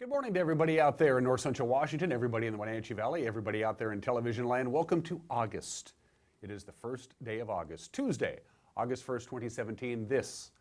Good morning to everybody out there in North Central Washington, everybody in the Wenatchee Valley, everybody out there in television land. Welcome to August. It is the first day of August, Tuesday, August 1st, 2017. This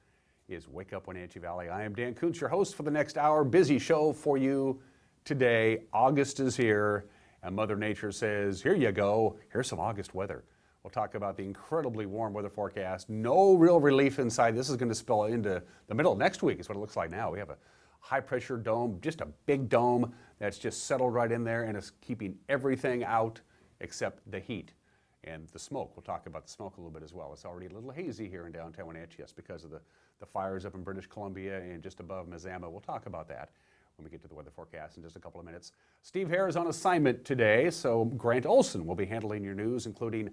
is Wake Up Wenatchee Valley. I am Dan Kuntz, your host for the next hour. Busy show for you today. August is here, and Mother Nature says, here you go. Here's some August weather. We'll talk about the incredibly warm weather forecast. No real relief inside. This is going to spill into the middle of next week is what it looks like now. We have a high pressure dome, just a big dome that's just settled right in there and is keeping everything out except the heat and the smoke. We'll talk about the smoke a little bit as well. It's already a little hazy here in downtown Wenatchee because of the fires up in British Columbia and just above Mazama. We'll talk about that when we get to the weather forecast in just a couple of minutes. Steve Hare is on assignment today, so Grant Olson will be handling your news, including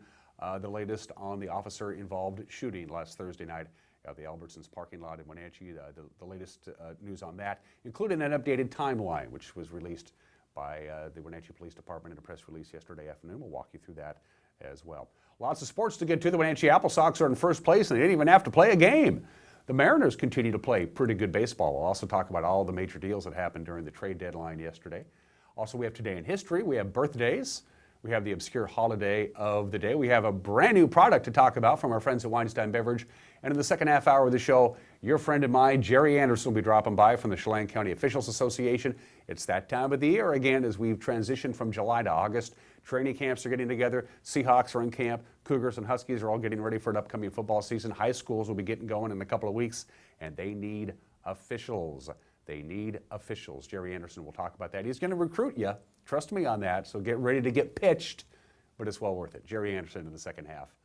the latest on the officer-involved shooting last Thursday night at the Albertsons parking lot in Wenatchee, the latest news on that, including an updated timeline, which was released by the Wenatchee Police Department in a press release yesterday afternoon. We'll walk you through that as well. Lots of sports to get to. The Wenatchee Apple Sox are in first place, and they didn't even have to play a game. The Mariners continue to play pretty good baseball. We'll also talk about all the major deals that happened during the trade deadline yesterday. Also, we have Today in History. We have birthdays. We have the obscure holiday of the day. We have a brand new product to talk about from our friends at Weinstein Beverage. And in the second half hour of the show, your friend and mine, Jerry Anderson, will be dropping by from the Chelan County Officials Association. It's that time of the year again as we've transitioned from July to August. Training camps are getting together. Seahawks are in camp. Cougars and Huskies are all getting ready for an upcoming football season. High schools will be getting going in a couple of weeks, and they need officials. They need officials. Jerry Anderson will talk about that. He's going to recruit you. Trust me on that. So get ready to get pitched, but it's well worth it. Jerry Anderson in the second half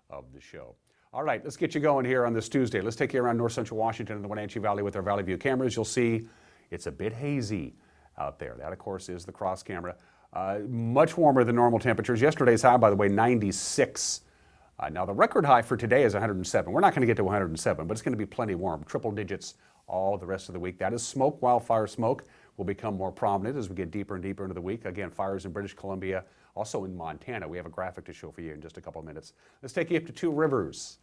of the show. All right, let's get you going here on this Tuesday. Let's take you around North Central Washington and the Wenatchee Valley with our Valley View cameras. You'll see it's a bit hazy out there. That, of course, is the cross camera. Much warmer than normal temperatures. Yesterday's high, by the way, 96. Now, the record high for today is 107. We're not going to get to 107, but it's going to be plenty warm. Triple digits all the rest of the week. That is smoke. Wildfire smoke will become more prominent as we get deeper and deeper into the week. Again, fires in British Columbia, also in Montana. We have a graphic to show for you in just a couple of minutes. Let's take you up to Two Rivers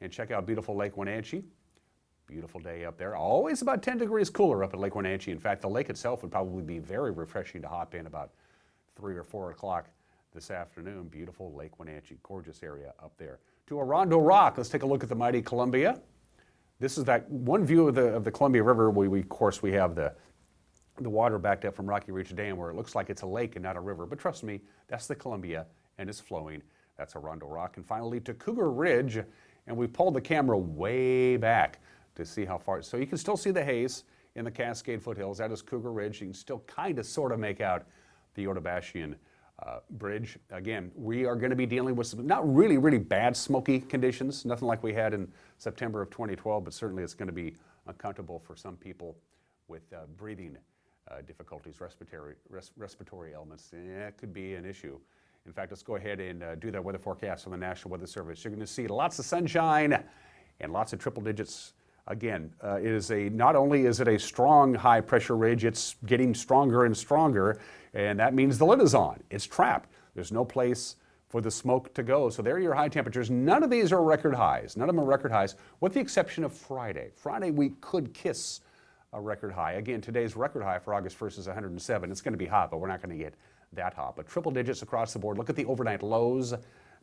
and check out beautiful Lake Wenatchee. Beautiful day up there. Always about 10 degrees cooler up at Lake Wenatchee. In fact, the lake itself would probably be very refreshing to hop in about 3 or 4 o'clock this afternoon. Beautiful Lake Wenatchee, gorgeous area up there. To Orondo Rock, let's take a look at the mighty Columbia. This is that one view of the Columbia River. Of course, we have the water backed up from Rocky Ridge Dam where it looks like it's a lake and not a river. But trust me, that's the Columbia and it's flowing. That's Orondo Rock. And finally to Cougar Ridge, and we pulled the camera way back to see how far. So you can still see the haze in the Cascade foothills. That is Cougar Ridge. You can still kind of sort of make out the Otobashian Bridge. Again, we are going to be dealing with some not really, really bad smoky conditions, nothing like we had in September of 2012, but certainly it's going to be uncomfortable for some people with breathing difficulties, respiratory ailments. Yeah, it could be an issue. In fact, let's go ahead and do that weather forecast from the National Weather Service. You're going to see lots of sunshine and lots of triple digits. Again, not only is it a strong high pressure ridge, it's getting stronger and stronger, and that means the lid is on. It's trapped. There's no place for the smoke to go. So there are your high temperatures. None of these are record highs. None of them are record highs, with the exception of Friday. Friday, we could kiss a record high. Again, today's record high for August 1st is 107. It's going to be hot, but we're not going to get that hot. But triple digits across the board. Look at the overnight lows,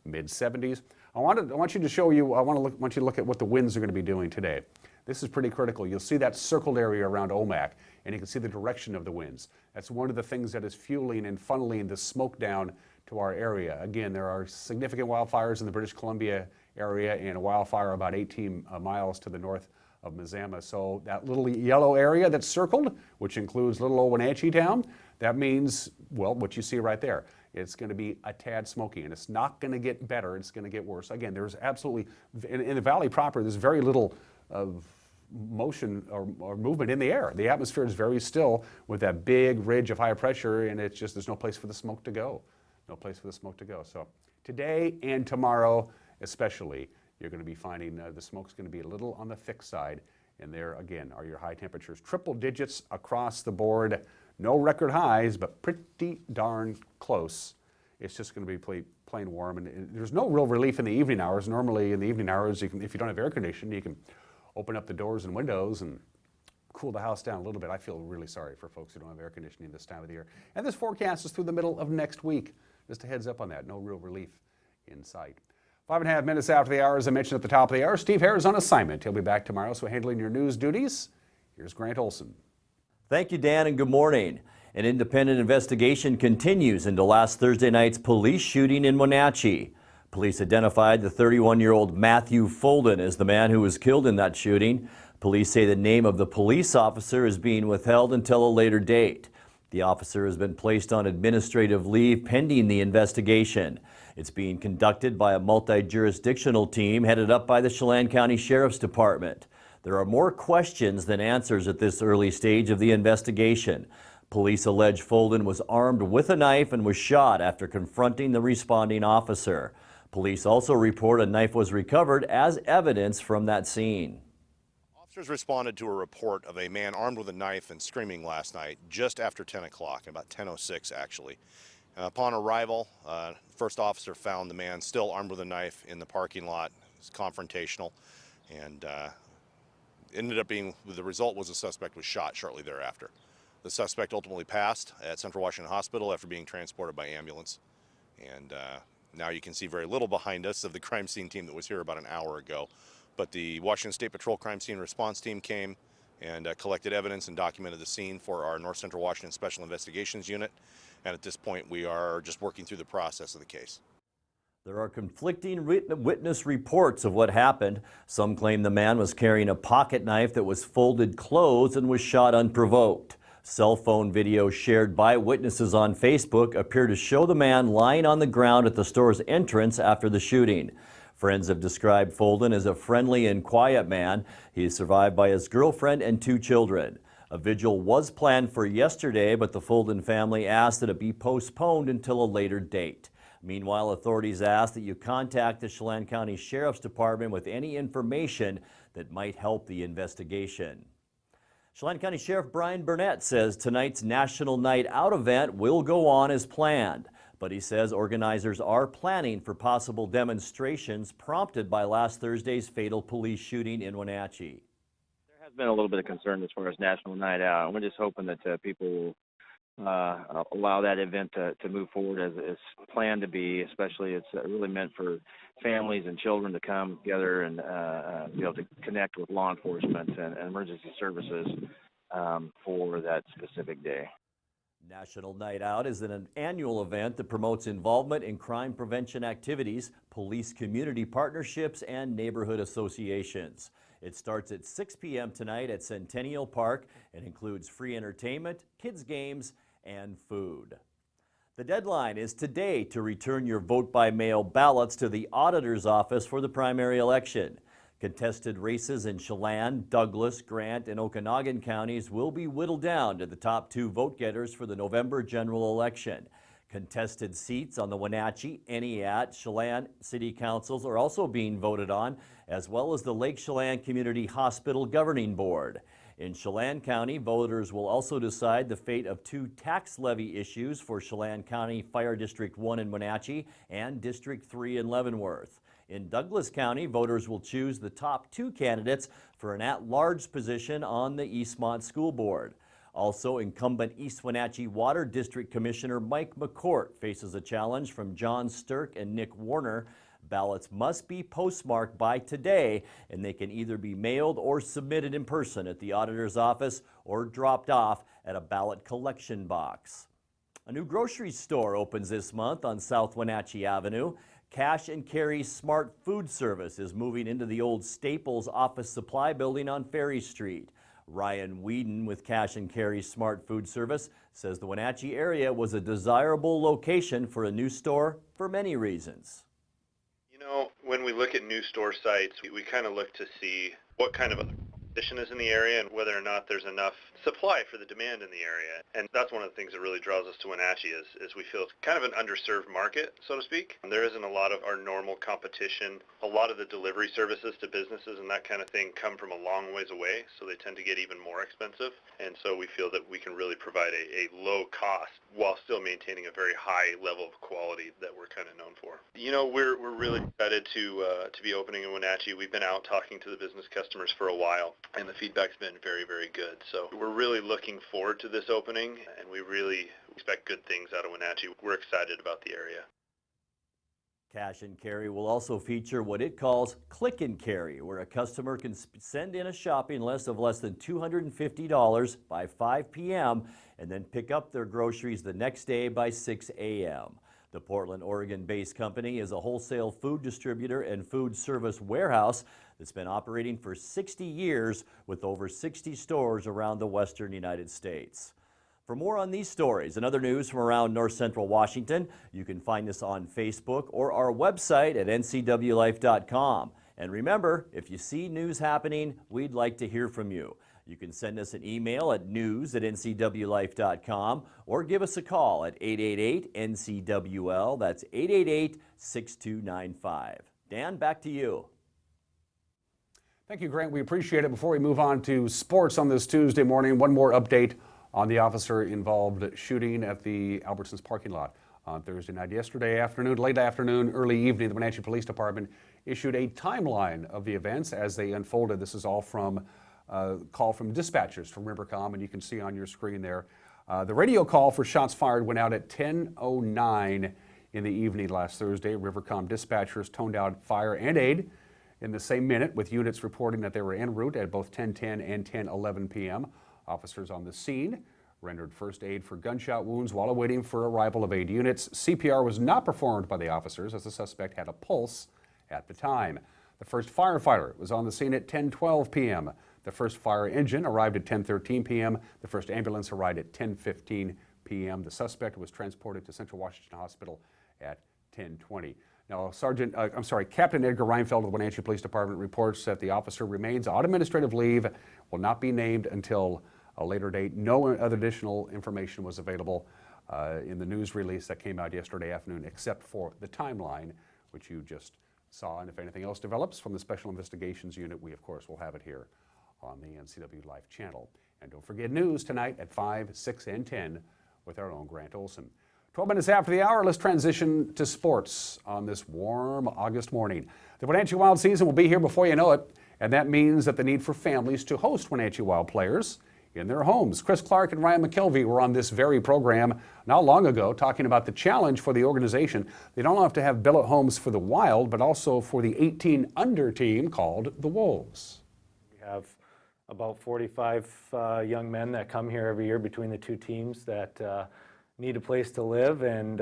mid-70s. I want you to look at what the winds are going to be doing today. This is pretty critical. You'll see that circled area around Omak, and you can see the direction of the winds. That's one of the things that is fueling and funneling the smoke down to our area. Again, there are significant wildfires in the British Columbia area and a wildfire about 18 miles to the north of Mazama. So that little yellow area that's circled, which includes little old Wenatchee town, that means, well, what you see right there. It's going to be a tad smoky, and it's not going to get better. It's going to get worse. Again, there's absolutely, in the valley proper, there's very little of motion or movement in the air. The atmosphere is very still with that big ridge of high pressure, and it's just, there's no place for the smoke to go. No place for the smoke to go. So today and tomorrow especially, you're going to be finding the smoke's going to be a little on the thick side, and there again are your high temperatures. Triple digits across the board. No record highs, but pretty darn close. It's just going to be plain warm, and there's no real relief in the evening hours. Normally in the evening hours, if you don't have air conditioning, you can open up the doors and windows and cool the house down a little bit. I feel really sorry for folks who don't have air conditioning this time of the year. And this forecast is through the middle of next week. Just a heads up on that. No real relief in sight. 5.5 minutes after the hour, as I mentioned at the top of the hour, Steve Hare is on assignment. He'll be back tomorrow, so handling your news duties, here's Grant Olson. Thank you, Dan, and good morning. An independent investigation continues into last Thursday night's police shooting in Wenatchee. Police identified the 31-year-old Matthew Folden as the man who was killed in that shooting. Police say the name of the police officer is being withheld until a later date. The officer has been placed on administrative leave pending the investigation. It's being conducted by a multi-jurisdictional team headed up by the Chelan County Sheriff's Department. There are more questions than answers at this early stage of the investigation. Police allege Folden was armed with a knife and was shot after confronting the responding officer. Police also report a knife was recovered as evidence from that scene. Officers responded to a report of a man armed with a knife and screaming last night just after 10 o'clock, about 10:06 actually. Upon arrival, first officer found the man still armed with a knife in the parking lot. It was confrontational, and ended up being, the result was the suspect was shot shortly thereafter. The suspect ultimately passed at Central Washington Hospital after being transported by ambulance. And now you can see very little behind us of the crime scene team that was here about an hour ago. But the Washington State Patrol Crime Scene Response Team came and collected evidence and documented the scene for our North Central Washington Special Investigations Unit. And at this point, we are just working through the process of the case. There are conflicting witness reports of what happened. Some claim the man was carrying a pocket knife that was folded closed and was shot unprovoked. Cell phone videos shared by witnesses on Facebook appear to show the man lying on the ground at the store's entrance after the shooting. Friends have described Folden as a friendly and quiet man. He is survived by his girlfriend and 2 children. A vigil was planned for yesterday, but the Folden family asked that it be postponed until a later date. Meanwhile, authorities ask that you contact the Chelan County Sheriff's Department with any information that might help the investigation. Chelan County Sheriff Brian Burnett says tonight's National Night Out event will go on as planned, but he says organizers are planning for possible demonstrations prompted by last Thursday's fatal police shooting in Wenatchee. There has been a little bit of concern as far as National Night Out. We're just hoping that people will allow that event to move forward as it's planned to be. Especially, it's really meant for families and children to come together and be able to connect with law enforcement and emergency services for that specific day. National Night Out is an annual event that promotes involvement in crime prevention activities, police community partnerships, and neighborhood associations. It starts at 6 p.m. tonight at Centennial Park and includes free entertainment, kids' games, and food. The deadline is today to return your vote-by-mail ballots to the auditor's office for the primary election. Contested races in Chelan, Douglas, Grant, and Okanagan counties will be whittled down to the top 2 vote-getters for the November general election. Contested seats on the Wenatchee, Eniat, Chelan City Councils are also being voted on, as well as the Lake Chelan Community Hospital Governing Board. In Chelan County, voters will also decide the fate of 2 tax levy issues for Chelan County Fire District 1 in Wenatchee and District 3 in Leavenworth. In Douglas County, voters will choose the top 2 candidates for an at-large position on the Eastmont School Board. Also, incumbent East Wenatchee Water District Commissioner Mike McCourt faces a challenge from John Stirk and Nick Warner. Ballots must be postmarked by today, and they can either be mailed or submitted in person at the auditor's office or dropped off at a ballot collection box. A new grocery store opens this month on South Wenatchee Avenue. Cash and Carry Smart Food Service is moving into the old Staples office supply building on Ferry Street. Ryan Whedon with Cash and Carry Smart Food Service says the Wenatchee area was a desirable location for a new store for many reasons. You know, when we look at new store sites, we kind of look to see what kind of competition is in the area and whether or not there's enough supply for the demand in the area. And that's one of the things that really draws us to Wenatchee is we feel it's kind of an underserved market, so to speak. And there isn't a lot of our normal competition. A lot of the delivery services to businesses and that kind of thing come from a long ways away, so they tend to get even more expensive. And so we feel that we can really provide provide a low cost while still maintaining a very high level of quality that we're kind of known for. You know, we're really excited to be opening in Wenatchee. We've been out talking to the business customers for a while, and the feedback's been very, very good. So we're really looking forward to this opening, and we really expect good things out of Wenatchee. We're excited about the area. Cash and Carry will also feature what it calls Click and Carry, where a customer can send in a shopping list of less than $250 by 5 p.m. and then pick up their groceries the next day by 6 a.m. The Portland, Oregon-based company is a wholesale food distributor and food service warehouse that's been operating for 60 years with over 60 stores around the western United States. For more on these stories and other news from around North Central Washington, you can find us on Facebook or our website at ncwlife.com. And remember, if you see news happening, we'd like to hear from you. You can send us an email at news@ncwlife.com or give us a call at 888-NCWL. That's 888-6295. Dan, back to you. Thank you, Grant. We appreciate it. Before we move on to sports on this Tuesday morning, one more update on the officer-involved shooting at the Albertsons parking lot on Thursday night. Yesterday afternoon, late afternoon, early evening, the Wenatchee Police Department issued a timeline of the events as they unfolded. This is all from a call from dispatchers from Rivercom, and you can see on your screen there. The radio call for shots fired went out at 10:09 in the evening last Thursday. Rivercom dispatchers toned out fire and aid in the same minute, with units reporting that they were en route at both 10:10 and 10:11 p.m. Officers on the scene rendered first aid for gunshot wounds while awaiting for arrival of aid units. CPR was not performed by the officers as the suspect had a pulse at the time. The first firefighter was on the scene at 10:12 p.m. The first fire engine arrived at 10:13 p.m. The first ambulance arrived at 10:15 p.m. The suspect was transported to Central Washington Hospital at 10:20. Now, Captain Edgar Reinfeld of the Wenatchee Police Department reports that the officer remains on administrative leave, will not be named until a later date. No other additional information was available in the news release that came out yesterday afternoon, except for the timeline, which you just saw. And if anything else develops from the Special Investigations Unit, we, of course, will have it here on the NCW Life channel. And don't forget news tonight at 5, 6, and 10 with our own Grant Olson. 12 minutes after the hour, let's transition to sports on this warm August morning. The Wenatchee Wild season will be here before you know it, and that means that the need for families to host Wenatchee Wild players in their homes. Chris Clark and Ryan McKelvey were on this very program not long ago talking about the challenge for the organization. They don't have to have billet homes for the Wild, but also for the 18 under team called the Wolves. We have about 45 young men that come here every year between the two teams that need a place to live, and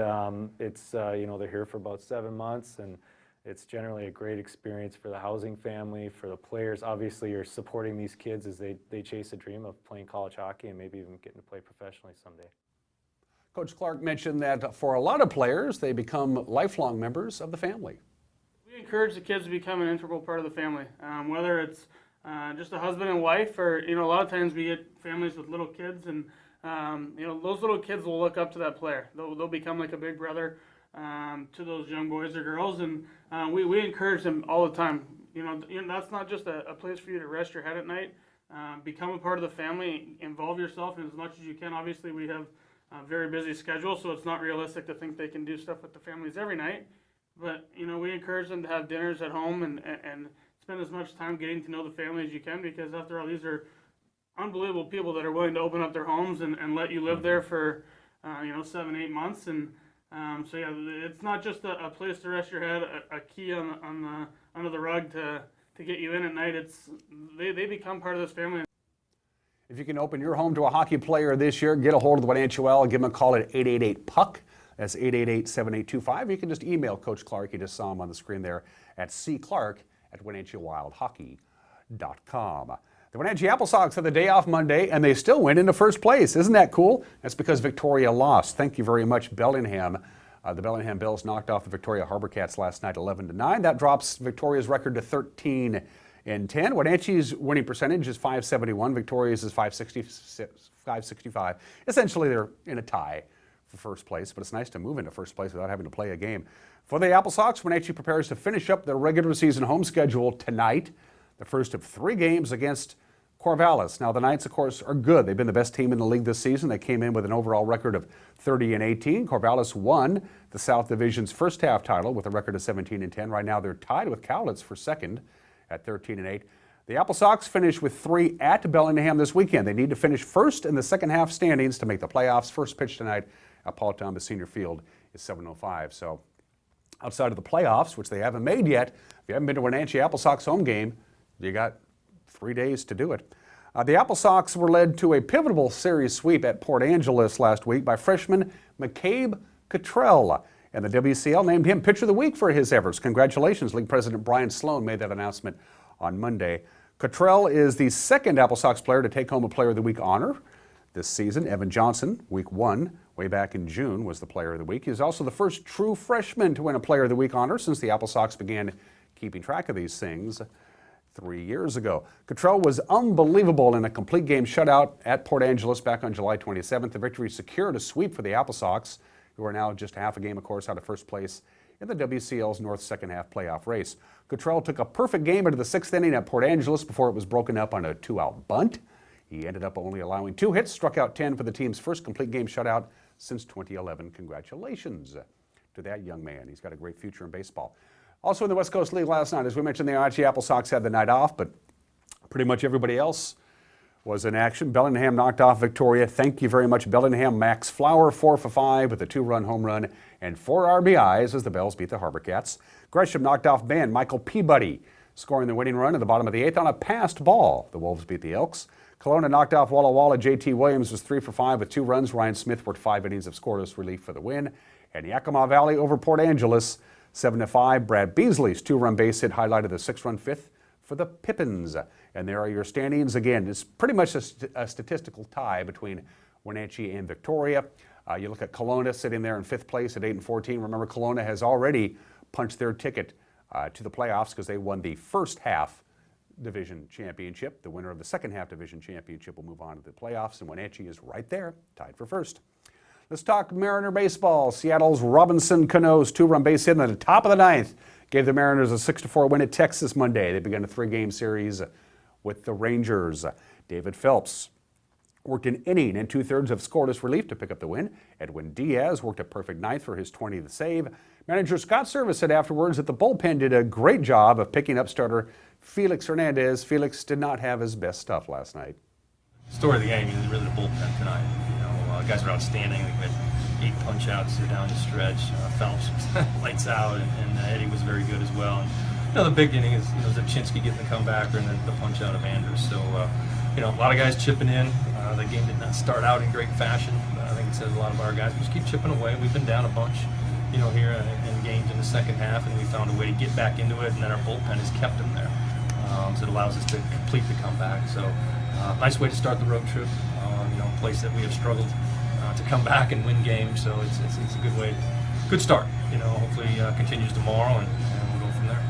it's they're here for about 7 months, and it's generally a great experience for the housing family, for the players. Obviously, you're supporting these kids as they chase a dream of playing college hockey and maybe even getting to play professionally someday. Coach Clark mentioned that for a lot of players, they become lifelong members of the family. We encourage the kids to become an integral part of the family, whether it's just a husband and wife, or a lot of times we get families with little kids, and those little kids will look up to that player. They'll become like a big brother to those young boys or girls, and we encourage them all the time. That's not just a place for you to rest your head at night. Become a part of the family, involve yourself as much as you can. Obviously, we have a very busy schedule, so it's not realistic to think they can do stuff with the families every night. But we encourage them to have dinners at home and spend as much time getting to know the family as you can, because after all, these are unbelievable people that are willing to open up their homes and let you live there for 7-8 months. And so yeah, it's not just a place to rest your head, a key under the rug to get you in at night. They become part of this family. If you can open your home to a hockey player this year, get a hold of the Wenatchee Wild, give them a call at 888-PUCK. That's 888-7825. You can just email Coach Clark. You just saw him on the screen there at cclark@WenatcheeWildHockey.com. The Wenatchee Apple Sox had the day off Monday, and they still went into first place. Isn't that cool? That's because Victoria lost. Thank you very much, Bellingham. The Bellingham Bills knocked off the Victoria Harbor Cats last night 11-9. That drops Victoria's record to 13-10. Wenatchee's winning percentage is .571. Victoria's is .565. Essentially, they're in a tie for first place, but it's nice to move into first place without having to play a game. For the Apple Sox, Wenatchee prepares to finish up their regular season home schedule tonight, the first of 3 games against Corvallis. Now the Knights, of course, are good. They've been the best team in the league this season. They came in with an overall record of 30-18. Corvallis won the South Division's first half title with a record of 17-10. Right now they're tied with Cowlitz for second at 13-8. The Apple Sox finished with 3 at Bellingham this weekend. They need to finish first in the second half standings to make the playoffs. First pitch tonight at Paul Thomas Senior Field is 7:05. So outside of the playoffs, which they haven't made yet, if you haven't been to a Wenatchee Apple Sox home game, you got 3 days to do it. The Apple Sox were led to a pivotal series sweep at Port Angeles last week by freshman McCabe Cottrell, and the WCL named him Pitcher of the Week for his efforts. Congratulations. League President Brian Sloan made that announcement on Monday. Cottrell is the second Apple Sox player to take home a Player of the Week honor this season. Evan Johnson, week 1, way back in June, was the Player of the Week. He is also the first true freshman to win a Player of the Week honor since the Apple Sox began keeping track of these things 3 years ago. Cottrell was unbelievable in a complete game shutout at Port Angeles back on July 27th. The victory secured a sweep for the Apple Sox, who are now just half a game, of course, out of first place in the WCL's North second half playoff race. Cottrell took a perfect game into the 6th inning at Port Angeles before it was broken up on a 2-out bunt. He ended up only allowing 2 hits, struck out 10 for the team's first complete game shutout since 2011. Congratulations to that young man. He's got a great future in baseball. Also in the West Coast League last night, as we mentioned, the Wenatchee Apple Sox had the night off, but pretty much everybody else was in action. Bellingham knocked off Victoria. Thank you very much, Bellingham. Max Flower, 4 for 5 with a 2-run home run and 4 RBIs as the Bells beat the Harbor Cats. Gresham knocked off Bend. Michael Peabody scoring the winning run at the bottom of the 8th on a passed ball. The Wolves beat the Elks. Kelowna knocked off Walla Walla. J.T. Williams was 3 for 5 with 2 runs. Ryan Smith worked 5 innings of scoreless relief for the win. And Yakima Valley over Port Angeles, 7-5. Brad Beasley's 2-run base hit highlighted the 6-run fifth for the Pippins. And there are your standings. Again, it's pretty much a statistical tie between Wenatchee and Victoria. You look at Kelowna sitting there in 5th place at 8-14. Remember, Kelowna has already punched their ticket to the playoffs because they won the first half division championship. The winner of the second half division championship will move on to the playoffs, and Wenatchee is right there, tied for first. Let's talk Mariner baseball. Seattle's Robinson Cano's 2-run base hit at the top of the 9th gave the Mariners a 6-4 win at Texas Monday. They began a 3-game series with the Rangers. David Phelps worked an inning and 2/3 of scoreless relief to pick up the win. Edwin Diaz worked a perfect 9th for his 20th save. Manager Scott Service said afterwards that the bullpen did a great job of picking up starter Felix Hernandez. Felix did not have his best stuff last night. Story of the game is really the bullpen tonight. Guys are outstanding. We had 8 punch-outs down the stretch. Phelps lights out, and Eddie was very good as well. And, the big inning is Zaczynski getting the comebacker and then the punch-out of Andrews. So, a lot of guys chipping in. The game did not start out in great fashion. I think it says a lot of our guys just keep chipping away. We've been down a bunch, here in games in the second half, and we found a way to get back into it, and then our bullpen has kept them there. So it allows us to complete the comeback. So nice way to start the road trip, a place that we have struggled to come back and win games. So it's a good way, good start. Hopefully continues tomorrow, and we'll go from there.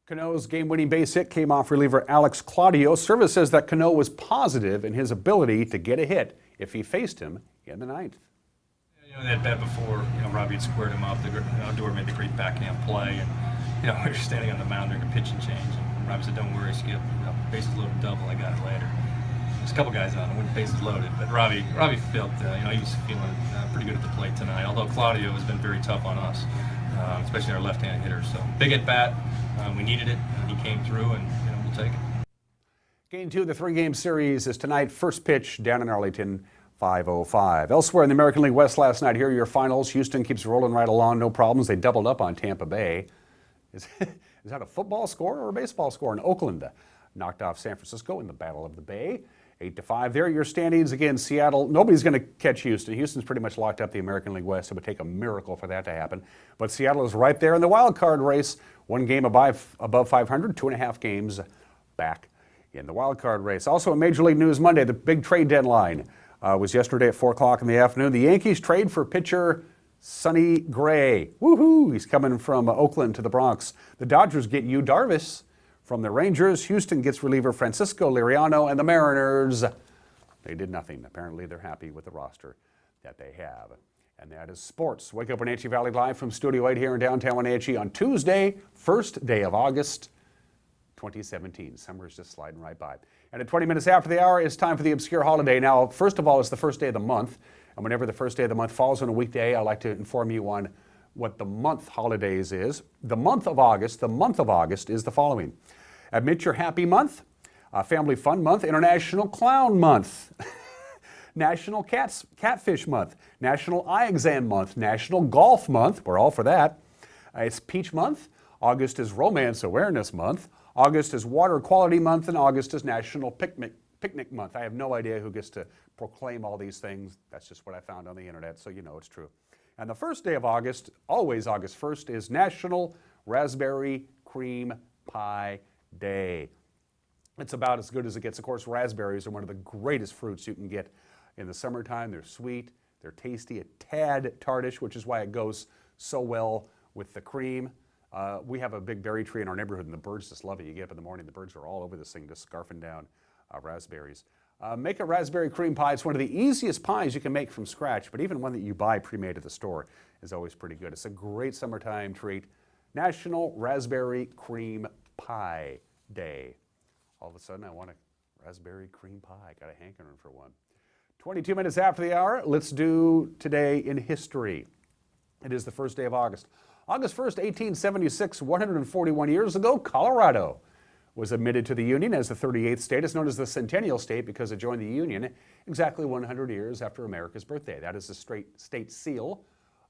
Cano's game-winning base hit came off reliever Alex Claudio. Service says that Cano was positive in his ability to get a hit if he faced him in the 9th. That bet before, Robbie had squared him up. Dewar made the great backhand play, and we were standing on the mound during a pitching change, and Robbie said, "Don't worry, Skip. Bases loaded double. I got it later." There's a couple guys on it when bases loaded, but Robbie felt, he was feeling pretty good at the plate tonight. Although Claudio has been very tough on us, especially our left-handed hitters. So big at bat. We needed it. He came through, and we'll take it. Game 2 of the 3-game series is tonight. First pitch down in Arlington. 5:05. Elsewhere in the American League West last night, here are your finals. Houston keeps rolling right along, no problems. They doubled up on Tampa Bay. Is that a football score or a baseball score? And Oakland knocked off San Francisco in the Battle of the Bay. 8-5. There are your standings. Again, Seattle, nobody's going to catch Houston. Houston's pretty much locked up the American League West. It would take a miracle for that to happen. But Seattle is right there in the wild card race. 1 game above 500, 2.5 games back in the wild card race. Also in Major League News Monday, the big trade deadline was yesterday at 4 o'clock in the afternoon. The Yankees trade for pitcher Sonny Gray. Woohoo! He's coming from Oakland to the Bronx. The Dodgers get Yu Darvish from the Rangers. Houston gets reliever Francisco Liriano, and the Mariners, they did nothing. Apparently they're happy with the roster that they have. And that is sports. Wake Up Wenatchee Valley live from Studio 8 here in downtown Wenatchee on Tuesday, first day of August 2017. Summer is just sliding right by. And at 20 minutes after the hour, it's time for the obscure holiday. Now, first of all, it's the first day of the month. And whenever the first day of the month falls on a weekday, I like to inform you on what the month holidays is. The month of August is the following. Admit Your Happy Month, Family Fun Month, International Clown Month, National Catfish Month, National Eye Exam Month, National Golf Month, we're all for that. It's Peach Month. August is Romance Awareness Month. August is Water Quality Month, and August is National Picnic Month. I have no idea who gets to proclaim all these things. That's just what I found on the internet, so you know it's true. And the first day of August, always August 1st, is National Raspberry Cream Pie Day. It's about as good as it gets. Of course, raspberries are one of the greatest fruits you can get in the summertime. They're sweet, they're tasty, a tad tartish, which is why it goes so well with the cream. We have a big berry tree in our neighborhood, and the birds just love it. You get up in the morning, the birds are all over this thing, just scarfing down raspberries. Make a raspberry cream pie. It's one of the easiest pies you can make from scratch, but even one that you buy pre-made at the store is always pretty good. It's a great summertime treat. National Raspberry Cream Pie Day. All of a sudden, I want a raspberry cream pie. Got a hankering for one. 22 minutes after the hour, let's do Today in History. It is the first day of August. August 1st, 1876, 141 years ago, Colorado was admitted to the Union as the 38th state. It's known as the Centennial State because it joined the Union exactly 100 years after America's birthday. That is the state seal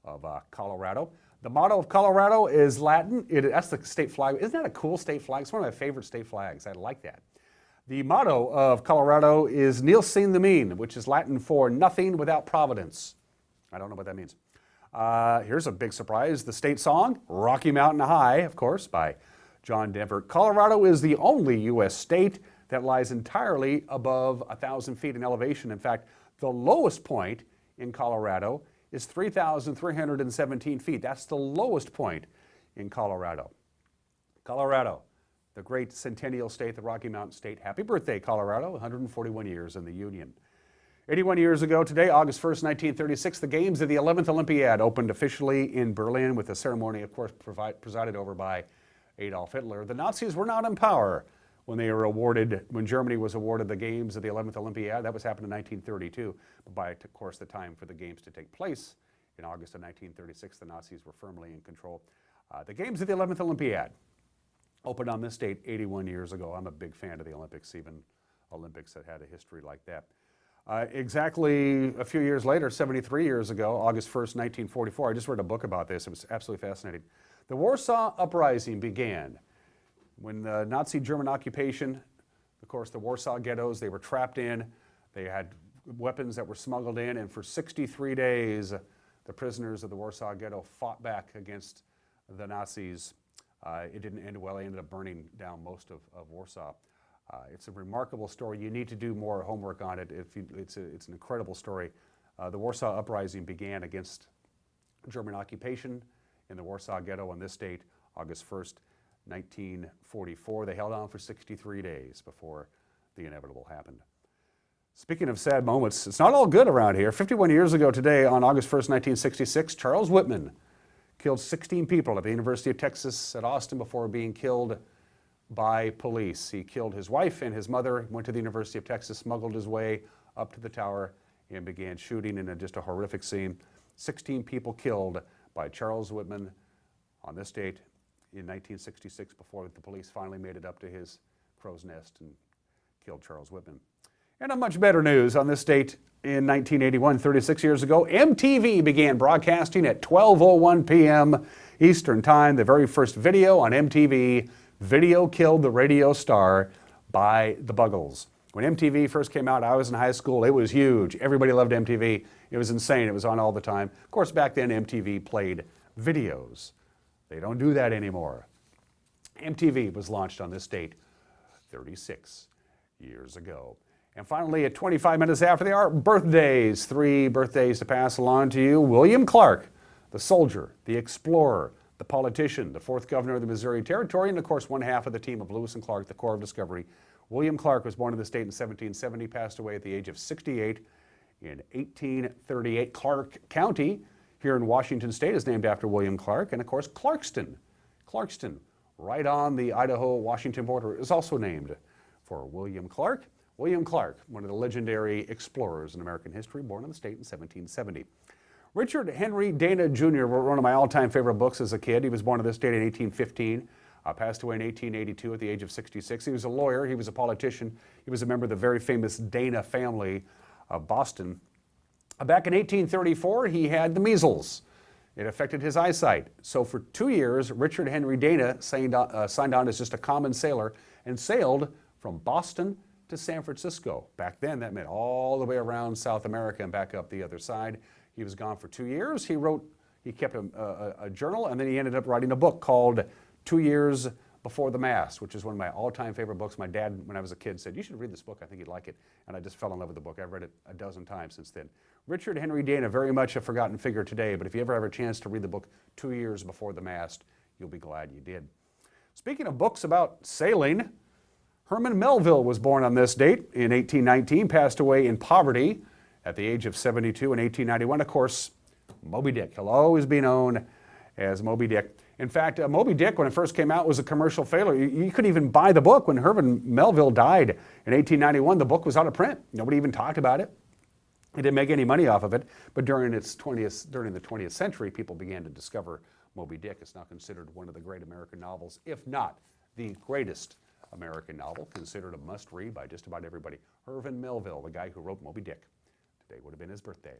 of Colorado. The motto of Colorado is Latin. That's the state flag. Isn't that a cool state flag? It's one of my favorite state flags. I like that. The motto of Colorado is Nil sin the mean, which is Latin for nothing without providence. I don't know what that means. Here's a big surprise. The state song, Rocky Mountain High, of course, by John Denver. Colorado is the only U.S. state that lies entirely above 1,000 feet in elevation. In fact, the lowest point in Colorado is 3,317 feet. That's the lowest point in Colorado. Colorado, the great centennial state, the Rocky Mountain State. Happy birthday, Colorado, 141 years in the Union. 81 years ago today, August 1st, 1936, the Games of the 11th Olympiad opened officially in Berlin with a ceremony, of course, presided over by Adolf Hitler. The Nazis were not in power when Germany was awarded the Games of the 11th Olympiad. That was happened in 1932. But by, of course, the time for the Games to take place in August of 1936, the Nazis were firmly in control. The Games of the 11th Olympiad opened on this date 81 years ago. I'm a big fan of the Olympics, even Olympics that had a history like that. Exactly a few years later, 73 years ago, August 1st, 1944, I just read a book about this. It was absolutely fascinating. The Warsaw Uprising began when the Nazi German occupation, of course, the Warsaw ghettos, they were trapped in. They had weapons that were smuggled in, and for 63 days, the prisoners of the Warsaw ghetto fought back against the Nazis. It didn't end well. They ended up burning down most of Warsaw. It's a remarkable story. You need to do more homework on it. It's an incredible story. The Warsaw Uprising began against German occupation in the Warsaw Ghetto on this date, August 1st, 1944. They held on for 63 days before the inevitable happened. Speaking of sad moments, it's not all good around here. 51 years ago today, on August 1st, 1966, Charles Whitman killed 16 people at the University of Texas at Austin before being killed by police. He killed his wife and his mother, went to the University of Texas, smuggled his way up to the tower, and began shooting in just a horrific scene. 16 people killed by Charles Whitman on this date in 1966 before the police finally made it up to his crow's nest and killed Charles Whitman. And on much better news, on this date in 1981, 36 years ago, MTV began broadcasting at 12:01 p.m. Eastern Time. The very first video on MTV, Video Killed the Radio Star by the Buggles. When MTV first came out, I was in high school. It was huge. Everybody loved MTV. It was insane. It was on all the time. Of course, back then, MTV played videos. They don't do that anymore. MTV was launched on this date 36 years ago. And finally, at 25 minutes after the hour, birthdays. 3 birthdays to pass along to you. William Clark, the soldier, the explorer, the politician, the 4th governor of the Missouri Territory, and of course, one half of the team of Lewis and Clark, the Corps of Discovery. William Clark was born in the state in 1770, passed away at the age of 68 in 1838. Clark County here in Washington State is named after William Clark, and of course, Clarkston, right on the Idaho-Washington border, is also named for William Clark. William Clark, one of the legendary explorers in American history, born in the state in 1770. Richard Henry Dana Jr. wrote one of my all-time favorite books as a kid. He was born on this date in 1815, passed away in 1882 at the age of 66. He was a lawyer, he was a politician, he was a member of the very famous Dana family of Boston. Back in 1834, he had the measles. It affected his eyesight. So for 2 years, Richard Henry Dana signed on as just a common sailor and sailed from Boston to San Francisco. Back then, that meant all the way around South America and back up the other side. He was gone for 2 years. He kept a journal, and then he ended up writing a book called 2 Years Before the Mast, which is one of my all-time favorite books. My dad, when I was a kid, said, "You should read this book. I think you'd like it." And I just fell in love with the book. I've read it a dozen times since then. Richard Henry Dana, very much a forgotten figure today, but if you ever have a chance to read the book 2 Years Before the Mast, you'll be glad you did. Speaking of books about sailing, Herman Melville was born on this date in 1819, passed away in poverty at the age of 72 in 1891. Of course, Moby Dick. He'll always be known as Moby Dick. In fact, Moby Dick, when it first came out, was a commercial failure. You couldn't even buy the book. When Herman Melville died in 1891, the book was out of print. Nobody even talked about it. He didn't make any money off of it, but during the 20th century, people began to discover Moby Dick. It's now considered one of the great American novels, if not the greatest American novel, considered a must-read by just about everybody. Herman Melville, the guy who wrote Moby Dick. Today would have been his birthday.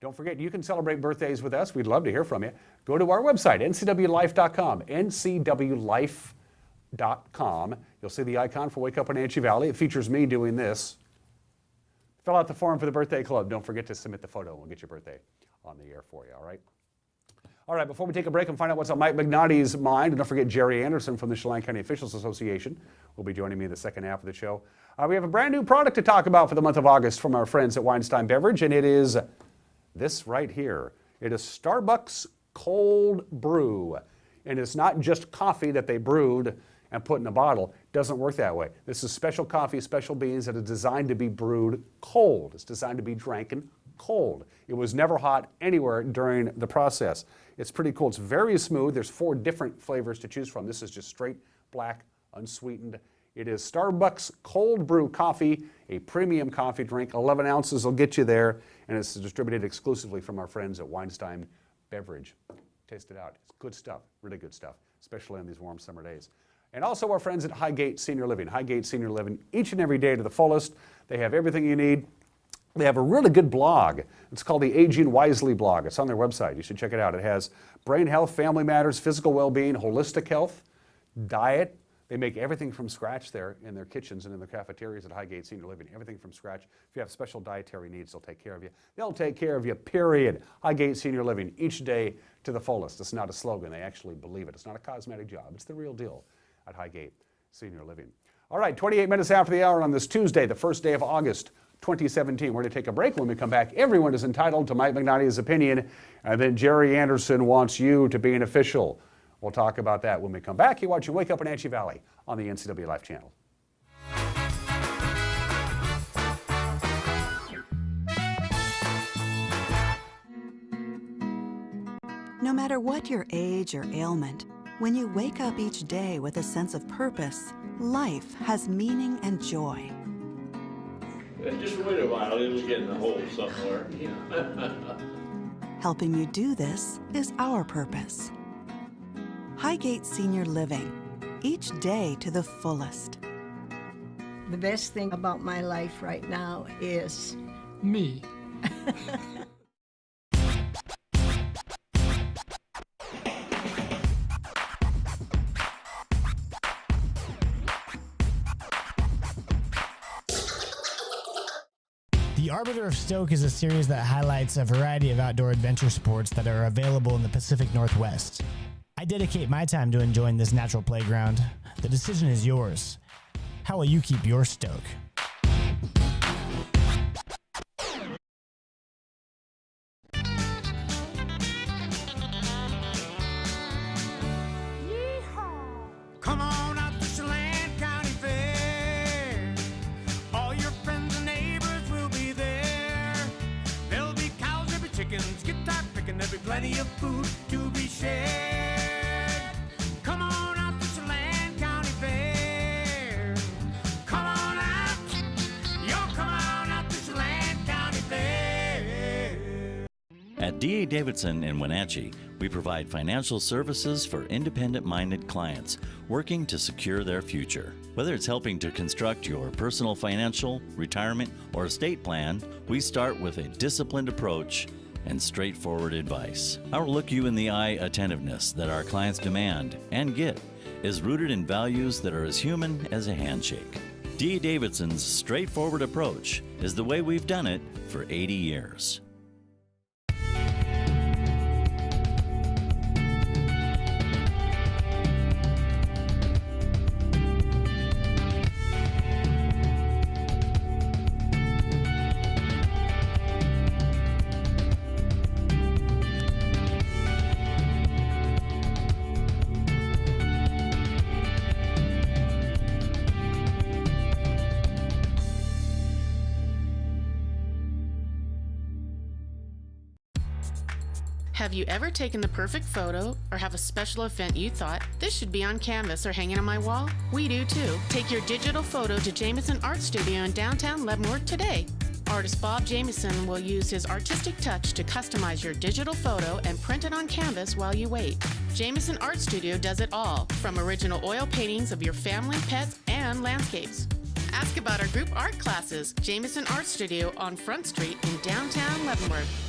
Don't forget, you can celebrate birthdays with us. We'd love to hear from you. Go to our website, ncwlife.com, ncwlife.com. You'll see the icon for Wake Up in Anchi Valley. It features me doing this. Fill out the form for the birthday club. Don't forget to submit the photo. We'll get your birthday on the air for you, all right? All right, before we take a break and find out what's on Mike Magnotti's mind, and don't forget Jerry Anderson from the Chelan County Officials Association will be joining me in the second half of the show. We have a brand new product to talk about for the month of August from our friends at Weinstein Beverage, and it is this right here. It is Starbucks Cold Brew, and it's not just coffee that they brewed and put in a bottle. It doesn't work that way. This is special coffee, special beans that are designed to be brewed cold. It's designed to be drinking cold. It was never hot anywhere during the process. It's pretty cool. It's very smooth. There's 4 different flavors to choose from. This is just straight black, unsweetened. It is Starbucks Cold Brew Coffee, a premium coffee drink. 11 ounces will get you there, and it's distributed exclusively from our friends at Weinstein Beverage. Taste it out. It's good stuff, really good stuff, especially on these warm summer days. And also our friends at Highgate Senior Living. Highgate Senior Living, each and every day to the fullest. They have everything you need. They have a really good blog. It's called the Aging Wisely blog. It's on their website. You should check it out. It has brain health, family matters, physical well-being, holistic health, diet. They make everything from scratch there in their kitchens and in their cafeterias at Highgate Senior Living. Everything from scratch. If you have special dietary needs, they'll take care of you. They'll take care of you, period. Highgate Senior Living, each day to the fullest. It's not a slogan. They actually believe it. It's not a cosmetic job. It's the real deal at Highgate Senior Living. All right, 28 minutes after the hour on this Tuesday, the first day of August, 2017. We're going to take a break. When we come back, everyone is entitled to Mike Magnotti's opinion, and then Jerry Anderson wants you to be an official. We'll talk about that when we come back. You're watching Wake Up in Anchi Valley on the NCW Life channel. No matter what your age or ailment, when you wake up each day with a sense of purpose, life has meaning and joy. Just wait a while, it'll get in the hole somewhere. Helping you do this is our purpose. Highgate Senior Living, each day to the fullest. The best thing about my life right now is me. The Arbiter of Stoke is a series that highlights a variety of outdoor adventure sports that are available in the Pacific Northwest. I dedicate my time to enjoying this natural playground. The decision is yours. How will you keep your stoke? Come on out to Chelan County Fair. All your friends and neighbors will be there. There'll be cows, there'll be chickens, guitar picking, there'll be plenty of food to be shared. Come on out to Chelan County Fair. Come on At D.A. Davidson in Wenatchee, we provide financial services for independent-minded clients working to secure their future. Whether it's helping to construct your personal financial, retirement, or estate plan, we start with a disciplined approach and straightforward advice. Our look-you-in-the-eye attentiveness that our clients demand and get is rooted in values that are as human as a handshake. D.A. Davidson's straightforward approach is the way we've done it for 80 years. Have you ever taken the perfect photo or have a special event you thought, this should be on canvas or hanging on my wall? We do too. Take your digital photo to Jameson Art Studio in downtown Leavenworth today. Artist Bob Jameson will use his artistic touch to customize your digital photo and print it on canvas while you wait. Jameson Art Studio does it all, from original oil paintings of your family, pets, and landscapes. Ask about our group art classes. Jameson Art Studio on Front Street in downtown Leavenworth.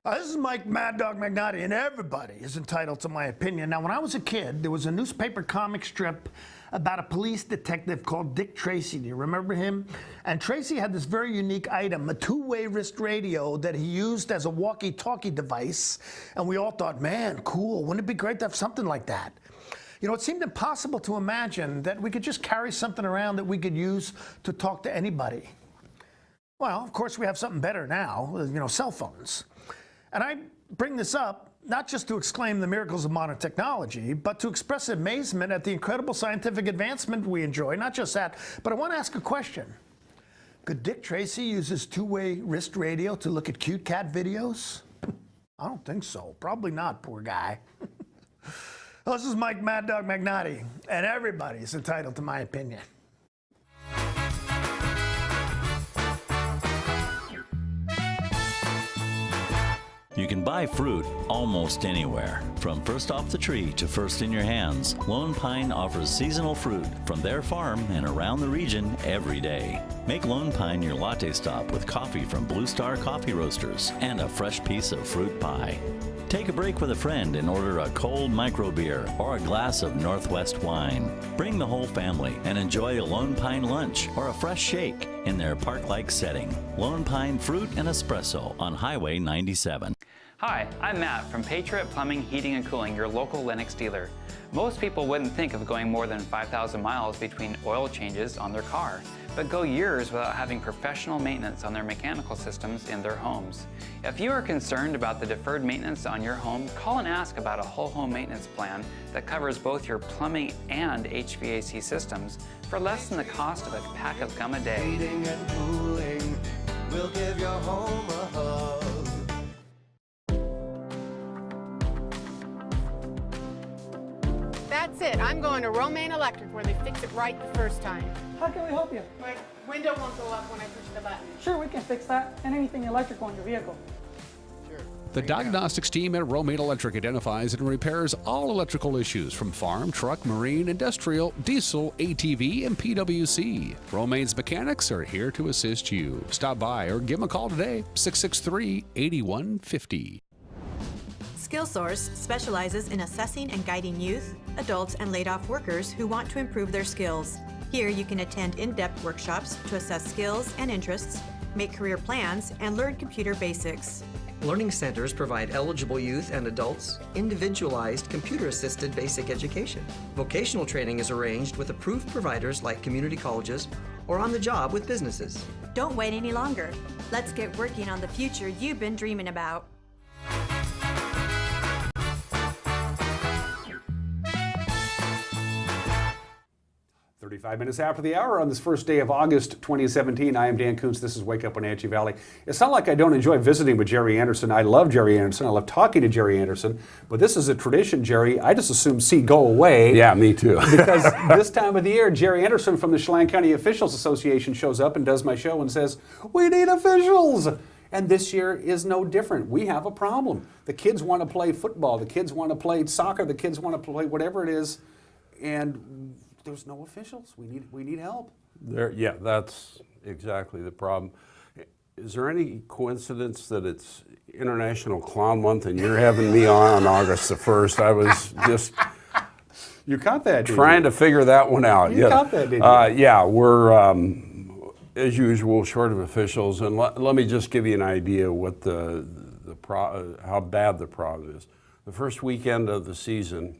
This is Mike Mad Dog Magnotti, and everybody is entitled to my opinion. Now, when I was a kid, there was a newspaper comic strip about a police detective called Dick Tracy. Do you remember him? And Tracy had this very unique item, a two-way wrist radio that he used as a walkie-talkie device. And we all thought, man, cool. Wouldn't it be great to have something like that? You know, it seemed impossible to imagine that we could just carry something around that we could use to talk to anybody. Well, of course, we have something better now, you know, cell phones. And I bring this up not just to exclaim the miracles of modern technology, but to express amazement at the incredible scientific advancement we enjoy. Not just that, but I want to ask a question. Could Dick Tracy use his two-way wrist radio to look at cute cat videos? I don't think so. Probably not, poor guy. Well, this is Mike Mad Dog Magnotti, and everybody's entitled to my opinion. You can buy fruit almost anywhere. From first off the tree to first in your hands, Lone Pine offers seasonal fruit from their farm and around the region every day. Make Lone Pine your latte stop with coffee from Blue Star Coffee Roasters and a fresh piece of fruit pie. Take a break with a friend and order a cold microbeer or a glass of Northwest wine. Bring the whole family and enjoy a Lone Pine lunch or a fresh shake in their park-like setting. Lone Pine Fruit and Espresso on Highway 97. Hi, I'm Matt from Patriot Plumbing, Heating and Cooling, your local Lennox dealer. Most people wouldn't think of going more than 5,000 miles between oil changes on their car, but go years without having professional maintenance on their mechanical systems in their homes. If you are concerned about the deferred maintenance on your home, call and ask about a whole home maintenance plan that covers both your plumbing and HVAC systems for less than the cost of a pack of gum a day. Heating and cooling will give your home a hug. That's it. I'm going to Romaine Electric where they fix it right the first time. How can we help you? My window won't go up when I push the button. Sure, we can fix that and anything electrical in your vehicle. The diagnostics team at Romaine Electric identifies and repairs all electrical issues from farm, truck, marine, industrial, diesel, ATV, and PWC. Romaine's mechanics are here to assist you. Stop by or give them a call today, 663-8150. SkillSource specializes in assessing and guiding youth, adults, and laid-off workers who want to improve their skills. Here you can attend in-depth workshops to assess skills and interests, make career plans, and learn computer basics. Learning centers provide eligible youth and adults individualized computer-assisted basic education. Vocational training is arranged with approved providers like community colleges or on the job with businesses. Don't wait any longer. Let's get working on the future you've been dreaming about. 35 minutes after the hour on this first day of August 2017. I am Dan Kuntz. This is Wake Up Wenatchee Valley. It's not like I don't enjoy visiting with Jerry Anderson. I love Jerry Anderson. I love talking to Jerry Anderson. But this is a tradition, Jerry. I just assume see go away. Yeah, me too. Because this time of the year, Jerry Anderson from the Chelan County Officials Association shows up and does my show and says, "We need officials." And this year is no different. We have a problem. The kids want to play football. The kids want to play soccer. The kids want to play whatever it is. And there's no officials. We need help. Yeah, that's exactly the problem. Is there any coincidence that it's International Clown Month and you're having me on August the 1st? I was just you caught that, trying to figure that one out. You caught that, didn't you? Yeah, we're as usual short of officials, and let me just give you an idea what how bad the problem is. The first weekend of the season,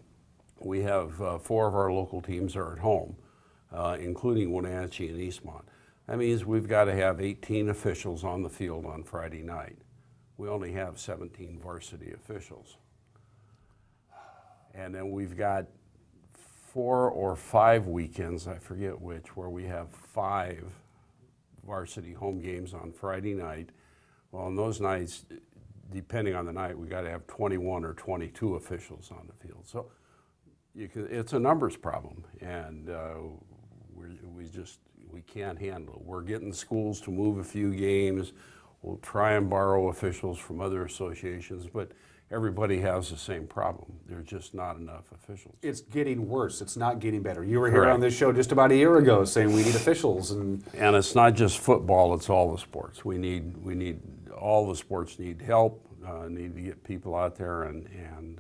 we have 4 of our local teams are at home, including Wenatchee and Eastmont. That means we've got to have 18 officials on the field on Friday night. We only have 17 varsity officials. And then we've got 4 or 5 weekends, I forget which, where we have 5 varsity home games on Friday night. Well, on those nights, depending on the night, we got to have 21 or 22 officials on the field. So it's a numbers problem, and we can't handle it. We're getting schools to move a few games. We'll try and borrow officials from other associations, but everybody has the same problem. There's just not enough officials. It's getting worse. It's not getting better. You were here on this show just about a year ago saying we need officials, and it's not just football. It's all the sports. All the sports need help. Need to get people out there, and